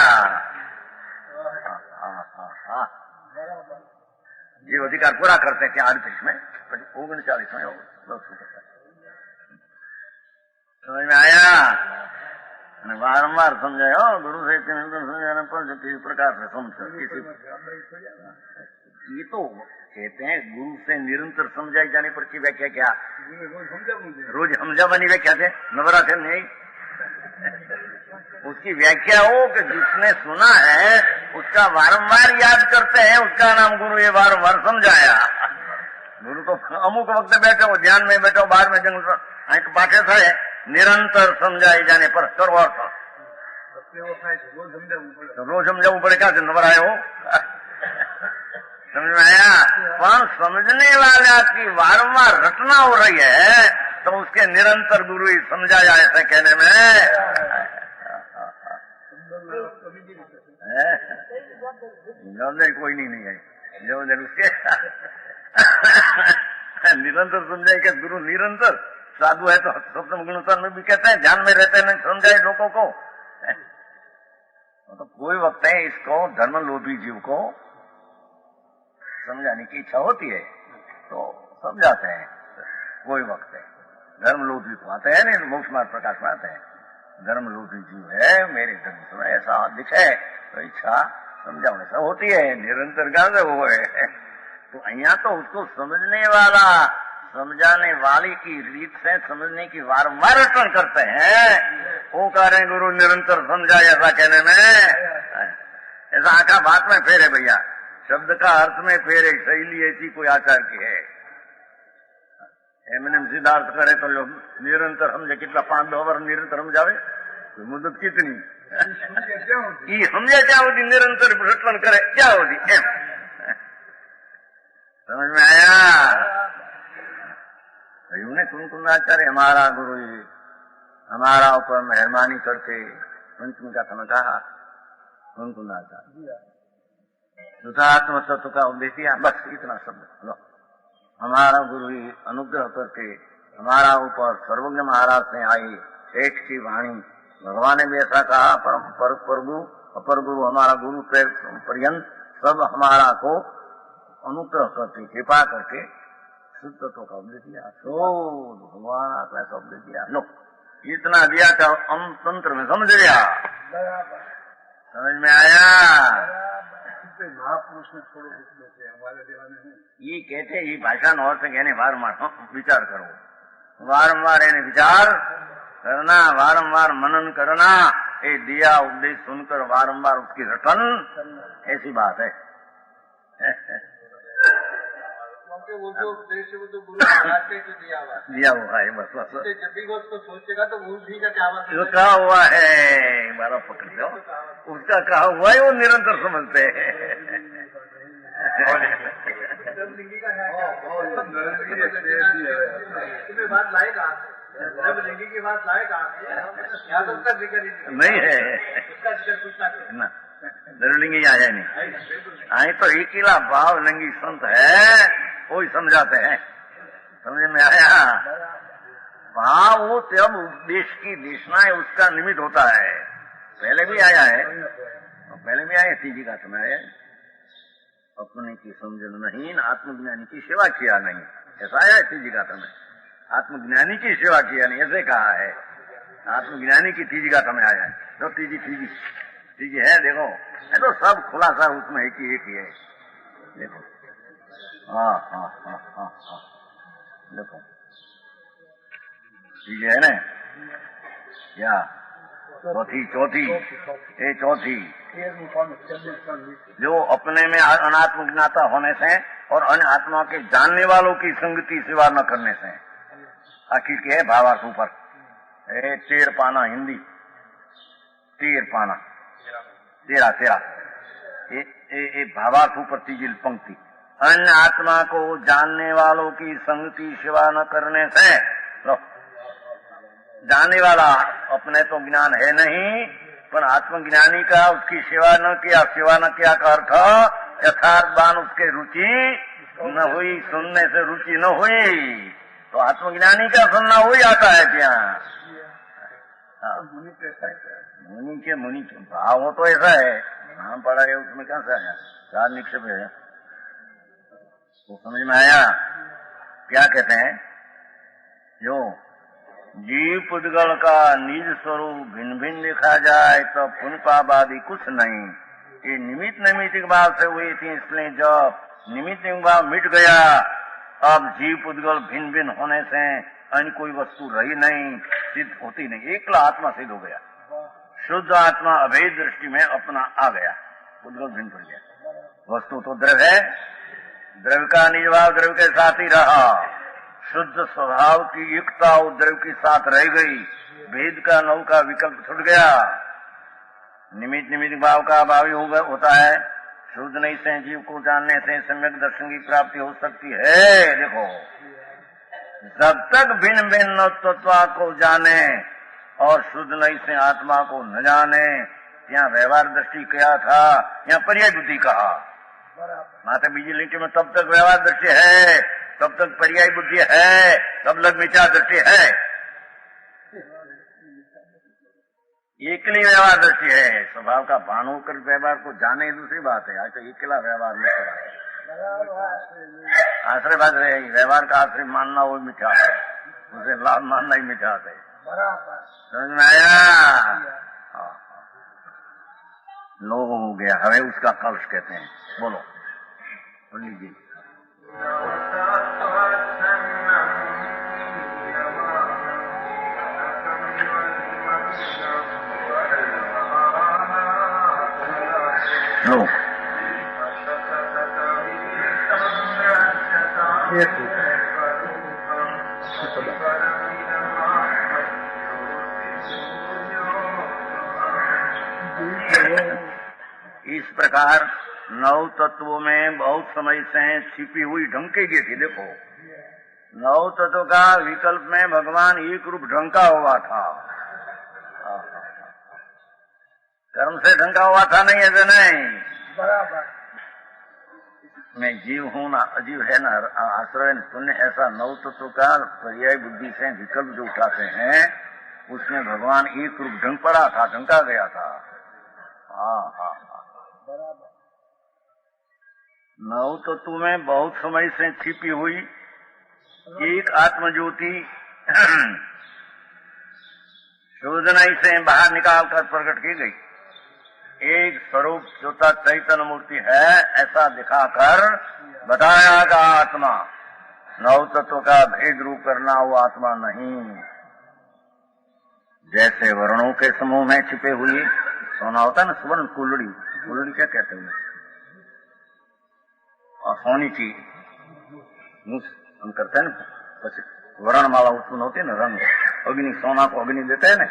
Speaker 2: जीव अधिकार पूरा करते हैं क्या 38 में, 39 में समझ में आया। बारम्बार समझाया गुरु से समझाने पर किसी प्रकार से समझ, ये तो कहते हैं गुरु से निरंतर समझाई जाने पर की व्याख्या क्या, रोज हमजा बनी व्याख्या थे नवरात्र नहीं, उसकी व्याख्या हो कि जिसने सुना है उसका वारंवार याद करते हैं, उसका नाम गुरु। ये वारंवार समझाया। गुरु तो अमुक वक्त बैठे हो, ध्यान में बैठो, बाहर में जंगल पाठे थे, निरंतर समझाए जाने पर करो अर्थ, रोज समझाવું પડે, क्या नंबर आए हो समझ में आया। पर समझने वाला की वारंवार रचना हो रही है तो उसके निरंतर गुरु ही समझाया, ऐसा कहने में कोई नहीं है जो उसके निरंतर समझाए क्या गुरु निरंतर साधु है तो सप्तम गुणोत्तर में भी कहते हैं ध्यान में रहते नहीं समझाए लोगों को। तो कोई वक्त है इसको धर्म लोभी जीव को समझाने की इच्छा होती है तो समझाते हैं, कोई वक्त है धर्म लोभी को आते हैं, नहीं मोक्ष मार्ग प्रकाश में आते हैं, धर्म लोभी जीव है मेरे धर्म में ऐसा दिखे तो इच्छा समझाने से होती है, निरंतर का वो है। तो अहिया तो उसको समझने वाला समझाने वाली की रीत से समझने की वारंवार रटन करते हैं, वो कह रहे गुरु निरंतर समझाए, ऐसा कहने में ऐसा आका बात में फेर है भैया, शब्द का अर्थ में फेर है, शैली ऐसी कोई आचार की है। एमएनएम सिद्धार्थ करे तो लोग निरंतर समझे, कितना 5-10 वर्ष निरंतर समझावे तो मुद्दत कितनी समझे क्या होती, निरंतर रटन करे क्या होती, एम समझ में आया। कुंकुंदाचार्य हमारा गुरु हमारा ऊपर मेहरबानी करके पंचमी का समय कहा, कुंकुंदाचार्य शुद्धात्म तत्व का उपदेश दिया, बस इतना शब्द लो। हमारा गुरु अनुग्रह करके हमारा ऊपर सर्वज्ञ महाराज से आई एक की वाणी, भगवान ने भी ऐसा कहा, अपर गुरु हमारा गुरु पर्यंत सब हमारा को अनुग्रह करके कृपा करके शुद्ध तत्व का उपदेश दिया, शोध भगवान का ऐसा उपदेश दिया। लो इतना दिया तो हम तंत्र में समझ गया, समझ में आया।
Speaker 1: महापुरुष ने थोड़ो हमारे देवाने
Speaker 2: ये कहते ये भाषा न और से कहने वारंवार विचार करो, वारंवार इन्हें विचार करना, वारंवार मनन करना, ये दिया उपदेश सुनकर वारंवार उसकी रटन, ऐसी बात है।
Speaker 1: वो जो उपदेश है वो तो गुरु महाराज ने जो दिया हुआ
Speaker 2: है, बस बस
Speaker 1: जब भी वो उसको सोचेगा तो वो भी का क्या
Speaker 2: जो कहा हुआ है बारा पकड़ लो, उसका कहा हुआ है वो निरंतर समझते हैं।
Speaker 1: बात लाए कहाँ से, लिंगी की बात लाए कहाँ से, यहाँ तो उसका जिक्र
Speaker 2: नहीं है,
Speaker 1: उसका जिक्र कुछ
Speaker 2: ना लिंगी आया नहीं, आई तो एक ही भाव लिंगी संत है वो ही समझाते हैं, समझ में आया। भाव वो जब उपदेश की देशना है उसका निमित्त होता है, पहले भी आया है, पहले भी आए तीजी का समय आया, अपने की समझन नहीं आत्मज्ञानी की सेवा किया नहीं, ऐसा आया है तीजी का समय, आत्मज्ञानी की सेवा किया नहीं ऐसे कहा है, आत्मज्ञानी की तीजी का समय आया है, जो तीजी है देखो, है तो सब खुलासा उसमें एक ही है, देखो हाँ देखो ठीक है ना? क्या चौथी ये चौथी जो अपने में अनात्म ज्ञाता होने से और अन्य आत्मा के जानने वालों की संगति सेवा न करने से आखिर के है भावार्थ ऊपर तेर पाना हिंदी तेर पाना तेरा ये भावार्थ ऊपर तीजी पंक्ति अन्य आत्मा को जानने वालों की संगति सेवा न करने से लो जानने वाला अपने तो ज्ञान है नहीं पर आत्मज्ञानी का उसकी सेवा न किया का अर्थ यथार्थ बान उसके रुचि न हुई सुनने से रुचि न हुई तो आत्मज्ञानी का सुनना हो जाता है क्या? मुनि के भाव हो तो ऐसा है नाम पढ़ा है उसमें क्या सा है चार निक्षेप है तो समझ में आया क्या कहते हैं? जो जीव पुद्गल का निज स्वरूप भिन्न भिन्न देखा जाए तो पुण्य पाप आदि कुछ नहीं। ये निमित्त नैमित्तिक भाव से हुई थी इसलिए जब निमित्त भाव मिट गया अब जीव पुद्गल भिन्न भिन्न होने से अन्य कोई वस्तु रही नहीं सिद्ध होती नहीं एकला आत्मा सिद्ध हो गया शुद्ध आत्मा अभेद दृष्टि में अपना आ गया पुद्गल भिन्न पड़ गया। वस्तु तो द्रव्य है द्रव्य का निज भाव द्रव्य के साथ ही रहा शुद्ध स्वभाव की एकता द्रव्य के साथ रह गई भेद का नौ का विकल्प छूट गया निमित्त भाव का अभावी होता है शुद्ध नहीं से जीव को जानने से सम्यक दर्शन की प्राप्ति हो सकती है। देखो जब तक भिन्न भिन्न तत्व को जाने और शुद्ध नहीं से आत्मा को न जाने यहाँ व्यवहार दृष्टि क्या था यहाँ पर्याय बुद्धि कहा माता बीजी लिंक में तब तक व्यवहार दृष्टि है तब तक पर्याय बुद्धि है तब लग विचार दृष्टि है एकली व्यवहार दृष्टि है स्वभाव का भान होकर व्यवहार को जाने दूसरी बात है आज तो एकला व्यवहार में आश्रय बात रहे व्यवहार का आश्रय मानना वो मिठा है उसे लाभ मानना ही मिठा है समझ में आया? लो हो गया हमें उसका कलश कहते हैं बोलो बोल लीजिए। लो इस प्रकार नौ तत्वों में बहुत समय से छिपी हुई ढंकेगी थी। देखो नौ तत्व का विकल्प में भगवान एक रूप ढंका हुआ था कर्म से ढंका हुआ था नहीं ऐसे नहीं बराबर मैं जीव हूं ना अजीव है ना आश्रय शून्य ऐसा नौ तत्व का पर्याय बुद्धि से विकल्प जो उठाते हैं उसमें भगवान एक रूप ढंग पड़ा था ढंका गया था। हाँ नौ तत्व में बहुत समय से छिपी हुई एक आत्मज्योति शोधनाई से बाहर निकालकर प्रकट की गई एक स्वरूप छोटा चैतन्य मूर्ति है ऐसा दिखाकर बताया गया आत्मा नौ तत्व का भेद रूप करना वो आत्मा नहीं। जैसे वर्णों के समूह में छिपे हुई सोना होता है ना सुवर्ण कुलड़ी क्या कहते हैं और सोनी चीज हम करते हैं ना वर्णमाला उत्पन्न होती है ना रंग अग्नि सोना को अग्नि देते हैं ना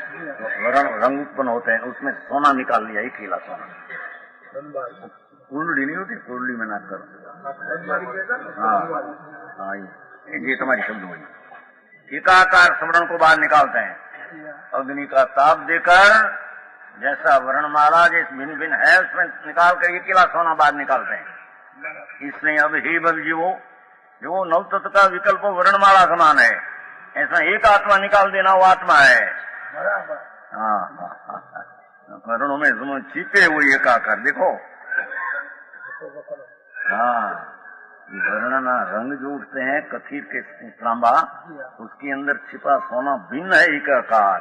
Speaker 2: रंग उत्पन्न होते हैं उसमें सोना निकाल लिया एक किला सोना कुंडली नहीं होती कुंडली में ना कर हाँ ये तुम्हारी शब्द हुई एकाकार स्मरण को बाहर निकालते हैं अग्नि का ताप देकर जैसा वर्णमाला जिस भिन्न भिन्न है उसमें निकाल कर एक किला सोना बाहर निकालते हैं। इसलिए अब हे जीवो जो नव तत्व का विकल्प वर्णमाला समान है ऐसा एक आत्मा निकाल देना वो आत्मा है। वर्णों में छिपे हुए एकाकार देखो वर्णना रंग जो उठते हैं कथीर के तांबा उसके अंदर छिपा सोना भिन्न है एकाकार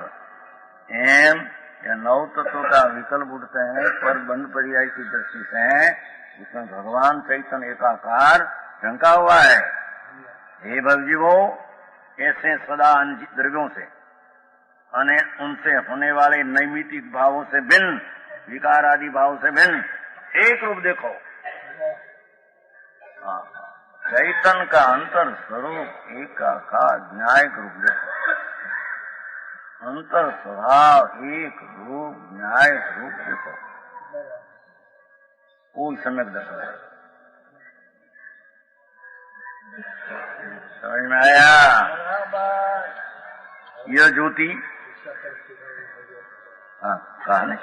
Speaker 2: एम या नौ तत्व का विकल्प उठते हैं पर बंद पर्याय की दृष्टि से इसमें भगवान चैतन्य एकाकार ढंका हुआ है। हे भवजीवो ऐसे सदा द्रव्यों से अने उनसे होने वाले नैमितिक भावों से भिन्न, विकार आदि भाव से भिन्न एक रूप देखो। चैतन्य का अंतर स्वरूप एकाकार न्यायिक रूप देखो, अंतर स्वभाव एक रूप न्यायिक रूप देखो, कोई सम्यक दर्शन है। समझ में आया? यह ज्योति कहा नहीं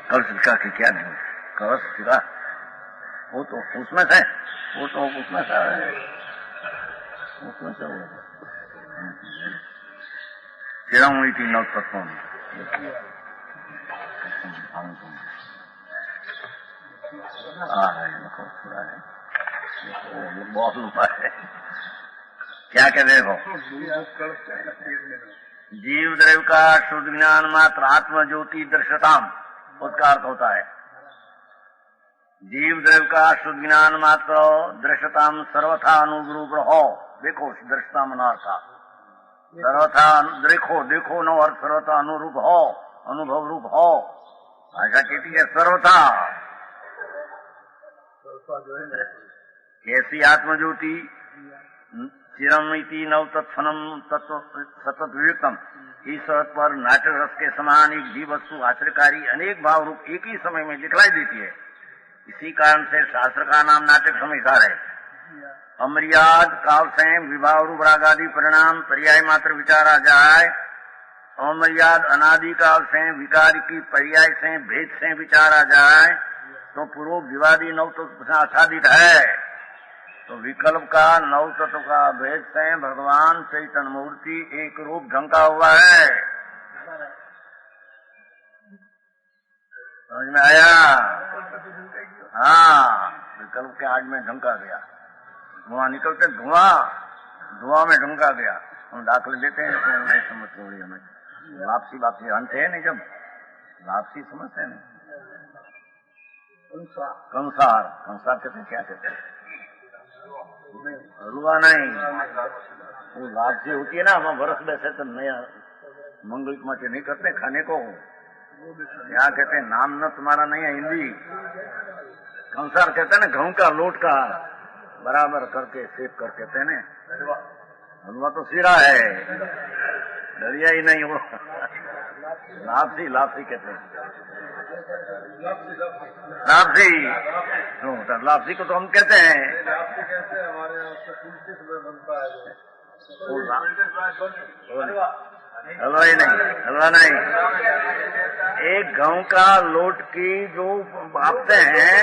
Speaker 2: कलशिका की क्या नहीं, कलशिका वो तो उसमें से, वो तो उसमें से चिरंगी नव तत्व थोड़ा है, बहुत ऊपर है। क्या कहते हो? जीव द्रव्य का शुद्ध ज्ञान मात्र आत्म ज्योति दृश्यताम, उसका अर्थ होता है जीव द्रव्य का शुद्ध ज्ञान मात्र दृश्यताम सर्वथा अनुरूप हो। देखो दृश्यता मनार्था सर्वथा देखो, देखो नो अर्थ सर्वथा अनुरूप हो, अनुभव रूप हो। ऐसा कहती है सर्वथा। कैसी आत्मज्योति? चिरमिति नव तत्फनम तत्व सतत विवेकम, ईश्वर पर नाटक रस के समान एक जीव वस्तु आश्रयकारी अनेक भाव रूप एक ही समय में दिखलाई देती है। इसी कारण से शास्त्र का नाम नाटक समीकार है। अमर्याद काल से विभाव रूप राग आदि परिणाम पर्याय मात्र विचारा जाए, अमर्याद अनादि काल से विकार की पर्याय से भेद से विचारा जाए तो पूर्व विवादी नव तत्व आच्छादित है। तो विकल्प का नव तत्व का भेद से भगवान चैतन्य मूर्ति एक रूप ढंका हुआ है। समझ में आया? हाँ, विकल्प के आग में ढंका गया, धुआं निकलते धुआं में ढंका गया। हम दाखिल देते हैं तो नहीं समझ थोड़ी हमें वापसी वापसी अंत है नहीं, जब वापसी समझते नहीं। कंसार कहते हैं, क्या कहते हैं? रुआ नहीं, वो वापसी होती है ना, हम वर्ष बैसे तो नया मंगलिक माचे नहीं करते खाने को, क्या कहते हैं? नाम न तुम्हारा नहीं है हिंदी। कंसार कहते हैं ना, गेहूं का लोट का बराबर करके सेक कर कहते हैं ना। हलवा तो सिरा है, दरिया ही नहीं वो। लापसी लापसी कहते हैं, लापसी। लापसी को तो हम कहते हैं, हलवा ही नहीं, हलवा नहीं। एक गेहूं का लोट की जो बापते हैं,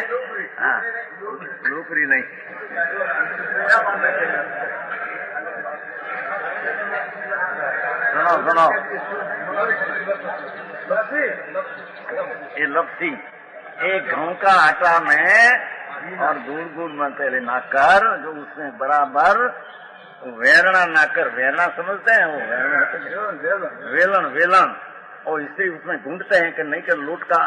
Speaker 2: हाँ, लोकरी नहीं। सुनो सुनो, ये लपसी एक गेहूं का आटा में और गुड़ में पहले नाकर, जो उसमें बराबर वेरना नाकर, वेरना समझते हैं वो वेलन वेलन, और इसे उसमें ढूंढते हैं कि नहीं कि लोट का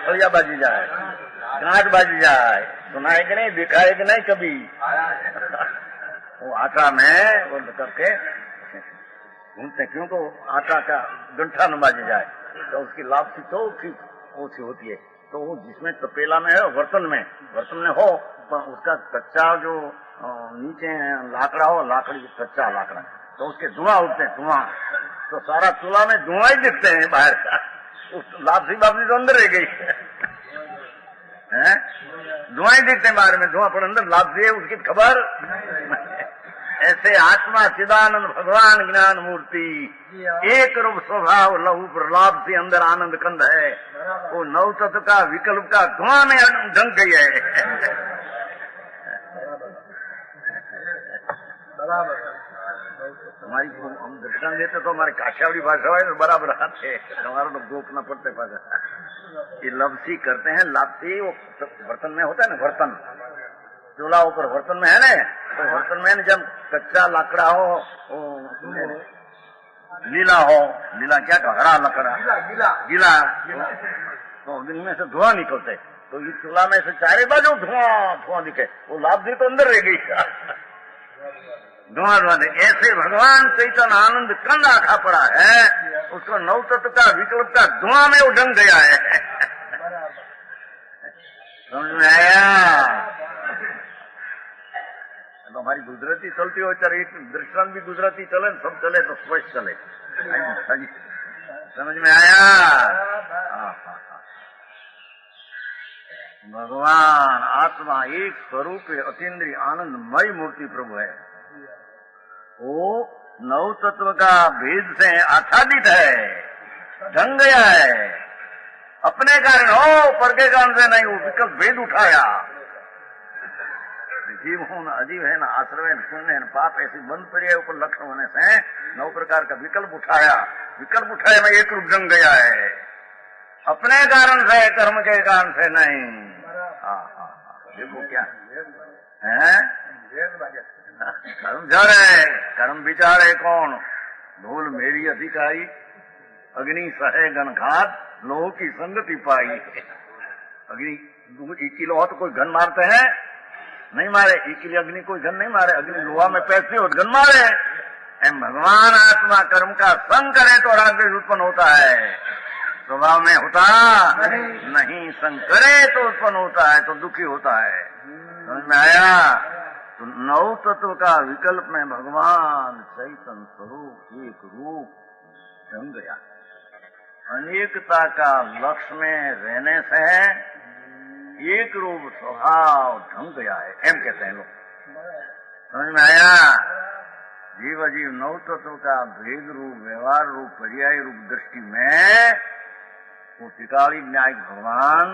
Speaker 2: फलिया बाजी जाए, गांठ बाजी जाए, सुनाए कि नहीं, दिखाए कि नहीं कभी। वो आटा में वो करके ढूंढते हैं, क्योंकि आटा का गंठा न बाजी जाए, तो उसकी लापसी तो ओछी होती है। तो वो जिसमें तपेला में है, बर्तन में हो, पर उसका कच्चा जो नीचे लाकड़ा हो, लाकड़ी कच्चा लाकड़ा, तो उसके धुआं उठते हैं, धुआं तो सारा चूल्हा में धुआं ही दिखते हैं बाहर का। लापसी तो अंदर रह गई है, धुआं ही दिखते हैं बाहर में, धुआं पर अंदर लापसी है उसकी खबर। ऐसे आत्मा चिदानंद भगवान ज्ञान मूर्ति एक रूप स्वभाव लहू प्रलाप से अंदर आनंद कंद है। वो नव तत्व का विकल्प का धुआं में ढंक गई है। हमारी हम दृष्टान देते तो हमारे काठियावाड़ी भाषा है तो बराबर आते, हमारा लोग रोकना पड़ते पासा। ये लपसी करते हैं, लापसी वो बर्तन में होता है ना, बर्तन चूल्हा ऊपर बर्तन में है ना, तो बर्तन में जब कच्चा लाकड़ा हो, लीला क्या कहा, हरा लकड़ा गीला, तो दिन में से धुआं निकलते, तो इस चूल्हा में से चारे बाजू धुआं दिखे, वो लापसी तो अंदर रह गई। धुआं धुआं दे। ऐसे भगवान चैतन्य आनंद कंद आखा पड़ा है, उसको नौ तत्व का विकल्प का धुआं में वो ढंग गया है। समझ में आया? तो हमारी गुजराती चलती हो, चाहे एक दृष्टांत भी गुजराती चले, सब चले तो स्पष्ट चले। समझ में आया? भगवान आत्मा एक स्वरूप अतीन्द्रिय आनंदमय मूर्ति प्रभु है। वो नौ तत्व का भेद से आच्छादित है, ढंग गया है। अपने कारण हो, पर के कारण से नहीं, वो विकल्प भेद उठाया। जीव हूं न अजीव है, न आश्रय है, न पुण्य है, न पाप, ऐसी बंद पड़ी है ऊपर लक्षण होने से 9 प्रकार का विकल्प उठाया। विकल्प उठाया में एक रूप ढंग गया है, अपने कारण से, कर्म के कारण से नहीं। देखो क्या है, कर्म जा रहे, कर्म विचारे कौन, धूल मेरी अधिकारी, अग्नि सहे घनघात, लोह की संगति पाई। अग्नि 1 किलो हो तो कोई घन मारते हैं? नहीं मारे। 1 किलो अग्नि कोई घन नहीं मारे। अग्नि लोहा में पैसे हो घन मारे। एम भगवान आत्मा कर्म का संग करे तो राग द्वेष उत्पन्न होता है, स्वभाव में होता नहीं। संग करे तो उत्पन्न होता है, तो दुखी होता है। समझ में आया? तो 9 तत्व का विकल्प में भगवान चैतन्य स्वरूप एक रूप ढंग गया। अनेकता का लक्ष्य में रहने से एक रूप स्वभाव ढंग गया है, एम कहते हैं लोग। समझ में आया? जीव अजीव 9 तत्व का भेद रूप, व्यवहार रूप, पर्याय रूप दृष्टि में वो त्रिकाली न्यायिक भगवान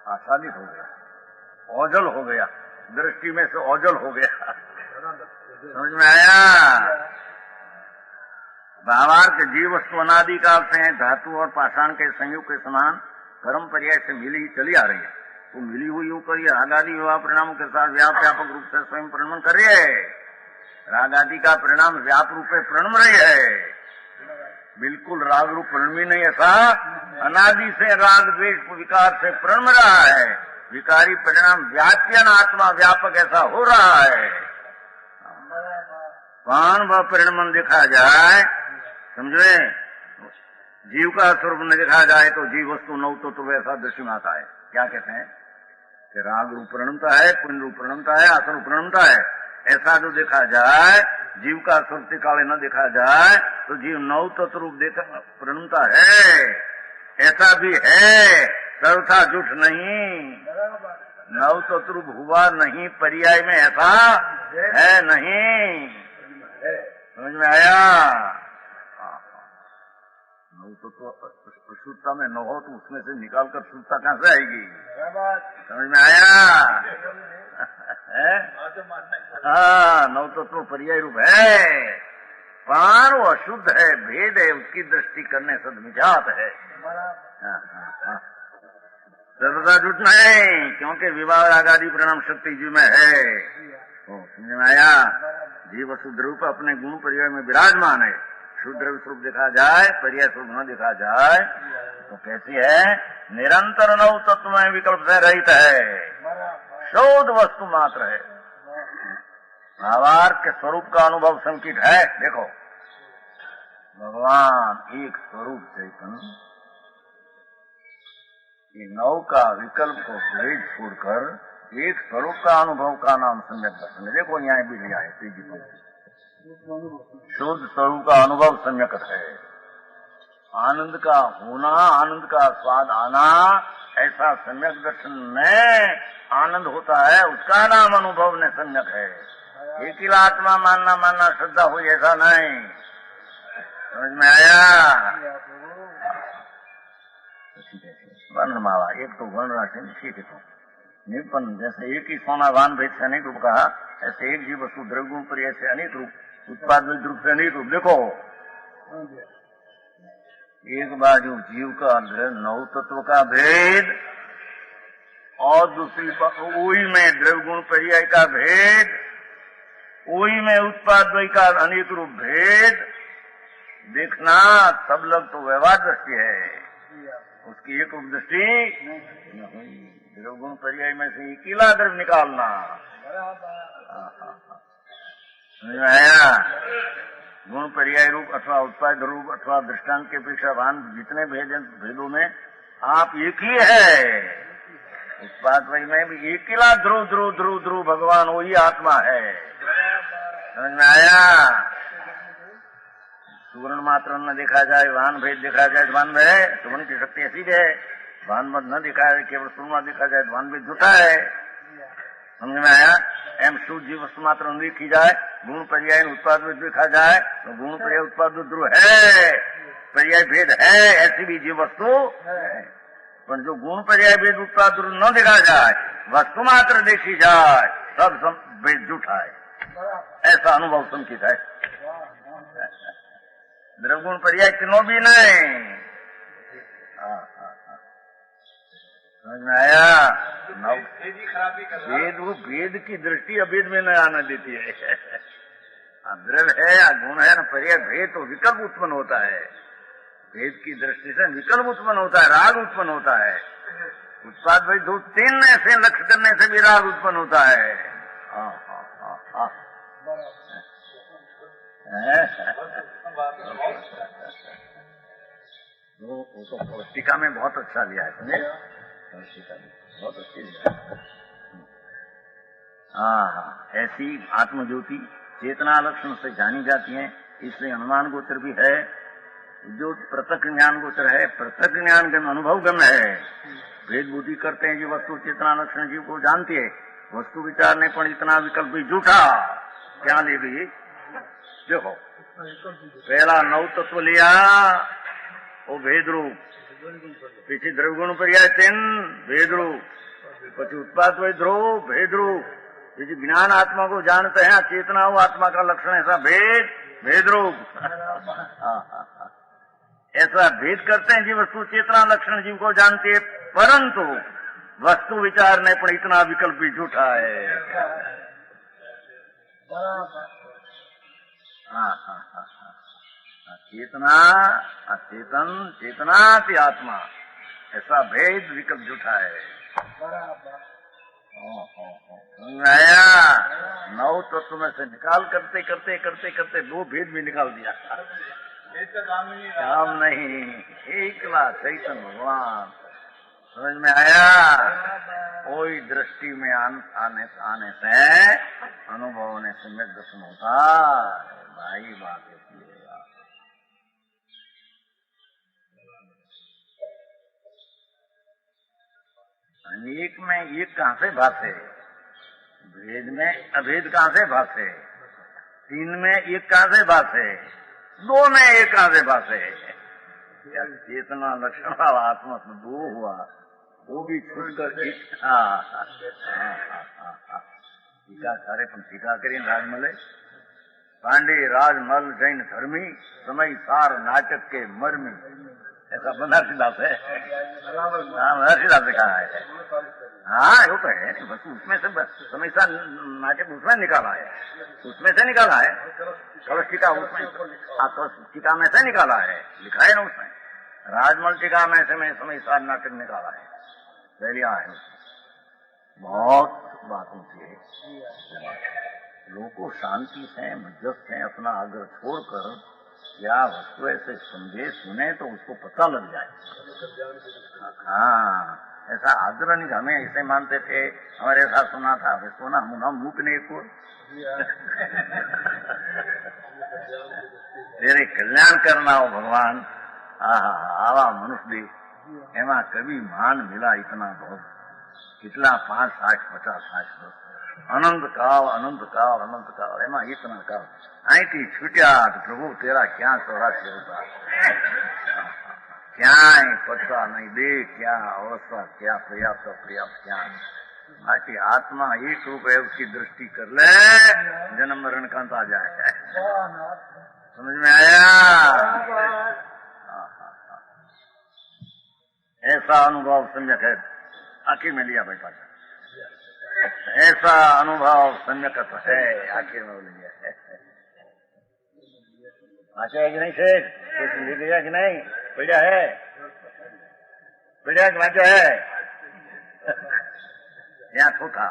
Speaker 2: आच्छादित हो गया, ओझल हो गया, दृष्टि में से ओझल हो गया। समझ में आया? भावार्थ के जीव वस्तु अनादि काल से है, धातु और पाषाण के संयोग के समान कर्म पर्याय से मिली ही चली आ रही है। तो मिली हुई यूं करिए, राग आदि विवाह परिणामों के साथ व्यापक रूप से स्वयं परिणमन कर रही है। राग आदि का परिणाम व्याप रूप में प्रणम रही है, बिल्कुल राग रूप प्रणमी नहीं। ऐसा अनादि से राग द्वेष विकार से प्रणम रहा है, विकारी परिणाम व्याप्यन आत्मा व्यापक ऐसा हो रहा है। पान व परिणमन देखा जाए, समझे, जीव का स्वरूप न देखा जाए तो जीव वस्तु 9 तत्व ऐसा दृष्टि में आता है। क्या कहते हैं कि राग रूप प्रणमता है, पुण्य रूप प्रणमता है, आसन रूप प्रणमता है। ऐसा जो देखा जाए, जीव का स्वरूप काले न देखा जाए तो जीव 9 तत्व रूप देखा प्रणमता है, ऐसा भी है, सर्वथा झूठ नहीं। 9 तत्व रूप हुआ नहीं, पर्याय में ऐसा है नहीं। समझ में आया? 9 तत्व शुद्धता में न हो तो उसमें से निकाल कर शुद्धता कहां से आएगी? समझ में आया? हाँ, 9 तत्व पर्याय रूप है, पान वो अशुद्ध है, भेद है, उसकी दृष्टि करने से मिजात है। सर्वदा झूठ नहीं, क्योंकि विवाह राग आदि परिणाम शक्ति जीव में है। समझ में आया? जीव शुद्ध रूप अपने गुण पर्याय में विराजमान है। शुद्ध स्वरूप देखा जाए, पर्याय स्वरूप न देखा जाए तो कैसी है? निरंतर 9 तत्व में विकल्प से रहित है, शोध वस्तु मात्र है। भावार्थ के स्वरूप का अनुभव संकित है। देखो, भगवान एक स्वरूप चैतन्य, ये 9 का विकल्प को भेद छोड़कर एक स्वरूप का अनुभव का नाम सम्यक दर्शन है। देखो न्याय भी लिया है, तीजी पंक्ति, शुद्ध स्वरूप का अनुभव सम्यक है। आनंद का होना, आनंद का स्वाद आना, ऐसा सम्यक दर्शन में आनंद होता है, उसका नाम अनुभव ने सम्यक है। एक ही आत्मा मानना श्रद्धा हुई, ऐसा नहीं। समझ में आया? वर्णमाला एक तो वर्ण राशि ठीक है, तो निपन जैसे एक ही सोना वान भेद से अनेक रूप कहा, ऐसे एक जीव वस्तु द्रव्य गुण पर ऐसे अनेक रूप, उत्पाद रूप से अनेक रूप। देखो, एक बाजू जीव का 9 तत्व का भेद और दूसरी वही में द्रव्य गुण पर्याय का भेद, वही में उत्पाद द्वय का अनेक रूप भेद देखना। सब लोग तो व्यवहार दृष्टि है, उसकी एक रूप दृष्टि नहीं। द्रव्य गुण पर्याय में से अकेला द्रव्य निकालना, समझ में आया? गुण पर्याय रूप अथवा उत्पाद रूप अथवा दृष्टांत के अपेक्षा भान जितने भेदों में आप एक ही है। उत्पाद वही में भी एक ही ध्रुव ध्रुव ध्रुव ध्रुव भगवान वही आत्मा है। समझ में आया? सुवर्ण मात्र न देखा जाए, वाहन भेद देखा जाए, वाहन में है सुवर्ण की शक्ति ऐसी है। वाहन मत न दिखा जाए, केवल सुवर्ण देखा जाए, वाहन भेद झूठा है। समझ में आया? एम शुद्ध जीव वस्तु मात्र न देखी जाए, गुण पर्याय उत्पाद भेद देखा जाए तो गुण पर्याय उत्पाद ध्रुव है, पर्याय भेद है, ऐसी भी जीव वस्तु है। पर जो गुण पर्याय भेद उत्पाद ध्रुव न देखा जाए, वस्तु मात्र देखी जाए, सब भेद झूठा है। ऐसा अनुभव संकित है। द्रवगुण पर्याय तीनों भी नहीं। समझ में आया? वेद वो वेद की दृष्टि अभेद में न आने देती है। द्रव है या गुण है न पर्याय भेद तो विकल्प उत्पन्न होता है। भेद की दृष्टि से विकल्प उत्पन्न होता है, राग उत्पन्न होता है। उत्पाद भाई दो तीन ऐसे लक्ष्य करने से भी राग उत्पन्न होता है। वो तो पौष्टिका में बहुत अच्छा लिया है, समझे? बहुत अच्छी लिया। हाँ, ऐसी आत्मज्योति चेतना लक्षण से जानी जाती है, इसलिए अनुमान गोचर भी है। जो प्रत्यक्ष ज्ञान गोचर है, प्रत्यक्ष ज्ञान के अनुभव गम्य है। भेद बुद्धि करते हैं, जो वस्तु चेतना लक्षण जीव को जानती है, वस्तु विचार ने पर इतना विकल्प भी झूठा। क्या ले गई? देखो, पहला नौ तत्व लिया, वो भेद रूप, पीछे द्रव्यगुण पर्याय तीन भेद रूप, पीछे उत्पाद वही ध्रुव भेद रूप, पीछे ज्ञान आत्मा को जानते हैं, चेतना वो आत्मा का लक्षण ऐसा भेद रूप। ऐसा भेद करते हैं जीव वस्तु चेतना लक्षण जीव को जानती है, परंतु वस्तु विचार ने पर इतना विकल्प भी झूठा है। चेतना अचेतन, चेतना की आत्मा, ऐसा भेद विकल्प झूठा है। नया नौ तत्व में से निकाल करते करते करते करते दो भेद भी निकाल दिया। काम नहीं, एकला चैतन्य भगवान। समझ में आया? कोई दृष्टि में आने से अनुभव होने से सम्यक दर्शन होता भाई। बात होती है एक में एक कहां से भाषे, भेद में अभेद कहां से भाषे, तीन में एक कहां से भाषे, दो में एक कहां से भाषे। चेतना लक्षण वाला आत्मा में दो हुआ, वो भी छूटकर एक। टीका सारे पण टीका करिए राजमले। पांडे राजमल जैन धर्मी, समय सार नाटक के मर्मी, ऐसा बनारसीदास है। बनारसीदास ने कहा है। हाँ, वो तो है, बस उसमें से समय सार नाटक उसमें निकाला है, उसमें से निकाला है। कलश टीका उसमें, कलश टीका में से निकाला है, लिखा है ना उसमें। राजमल टीका में से समय सार नाटक निकाला है, पहलिया है उसमें। बहुत बात होती है। लोगों को शांति से मध्यस्थ से अपना आग्रह छोड़कर क्या वस्तु ऐसे समझे सुने तो उसको पता लग जाए। हाँ, ऐसा आग्रह नहीं। हमें ऐसे मानते थे, हमारे साथ सुना था, सुना हम मुख नहीं को तेरे कल्याण करना हो भगवान। आवा मनुष्य एमा कभी मान मिला इतना बहुत, कितना 5, 60, 50, 60 अनंत काल अनंत काल अनंत काल एमा इतना काल आई छूटिया तो प्रभु तेरा क्या 84 होता, क्या पता नहीं दे, क्या अवस्था, क्या पर्याप्त अपर्याप्त, क्या बाकी आत्मा एक रूप है, उसकी दृष्टि कर ले, जन्म मरण का अंत आ जाए। समझ में आया? ऐसा अनुभव सम्यक है, आखिर में लिया भाई पाचा। ऐसा अनुभव सम्यक है, आखिर में लिया है। आचा है कि नहीं शेख? कुछ ले लिया कि नहीं? बढ़िया है, बढ़िया वाचा है। यहाँ तो था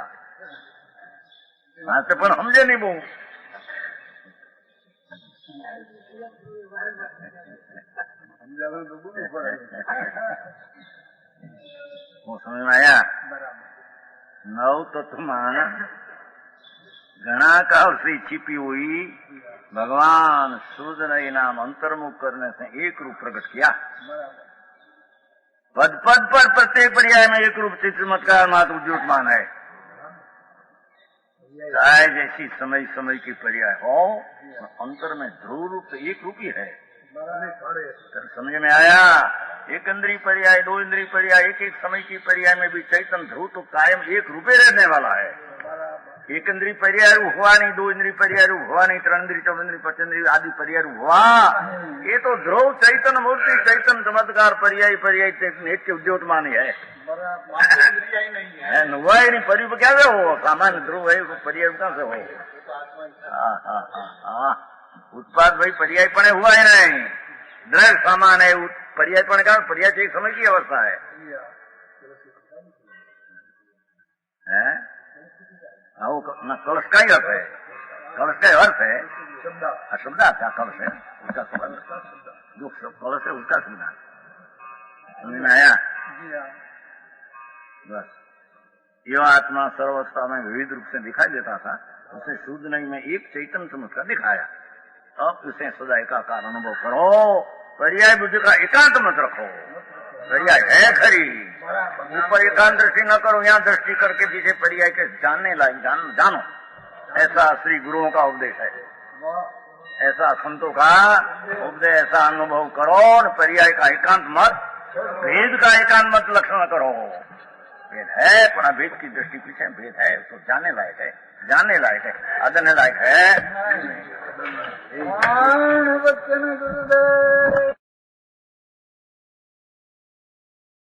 Speaker 2: तो पण समझे नहीं बहु
Speaker 1: સમજાવવાનું તો બોલવું પડે.
Speaker 2: હું સમજમાં
Speaker 1: બરાબર.
Speaker 2: નવ તત્વમાં घना काल से छिपी हुई भगवान सूर्य नाम अंतर्मुख करने से एक रूप प्रकट किया. पद पद पर प्रत्येक पर्याय में एक रूप से चमत्कार मात्र उद्योगमान है. चाहे जैसी समय समय की पर्याय हो, अंतर में ध्रुव रूप तो एक रूप ही है. समझ में आया? एक इंद्रिय पर्याय, दो इंद्रिय पर्याय, एक एक समय की पर्याय में भी चैतन्य ध्रुव तो कायम एक रूपे रहने वाला है. एक इंद्रिय पर्याय हुआ नहीं, दो इंद्रिय पर्याय हुआ नहीं, त्रण इंद्रिय, चौदह इंद्रिय, पंच इंद्रिय आदि पर्याय हुआ. ये तो ध्रुव चैतन्य मूर्ति चैतन्य चमत्कार पर्याय पर्याय नित्य उद्योतमान है. हुआ ही नहीं, परिव क्या से हो? सामान्य ध्रुव है, पर्याय कहाँ से हो? उत्पाद भाई पर्याय पण हुआ है नहीं, दृढ़ सामान है. पर्याय पण का पर्याय से एक समय की अवस्था है. कलश का ही अर्थ है, कलश का अर्थ है शब्द आता कलश है, उसका संबंध जो कलश है उसका संबंध. समझ में आया? बस यह आत्मा सर्वस्था में विविध रूप से दिखाई देता था, उसे शुद्ध नहीं में एक चैतन्य चमत्कार दिखाया. अब उसे सदा एकाकार अनुभव करो. पर्याय बुद्धि का एकांत मत रखो. पर्याय है खरी, ऊपर एकांत दृष्टि न करो, यहाँ दृष्टि करके पीछे पर्याय के जानने लायक जानो. ऐसा श्री गुरुओं का उपदेश है, ऐसा संतों का उपदेश, ऐसा अनुभव करो. और पर्याय का एकांत मत, भेद का एकांत मत लक्षण करो. भेद है पर भेद की दृष्टि पीछे भेद है, तो जानने लायक है, जानने लायक है, अदन्य लायक है.
Speaker 1: गुरुदेव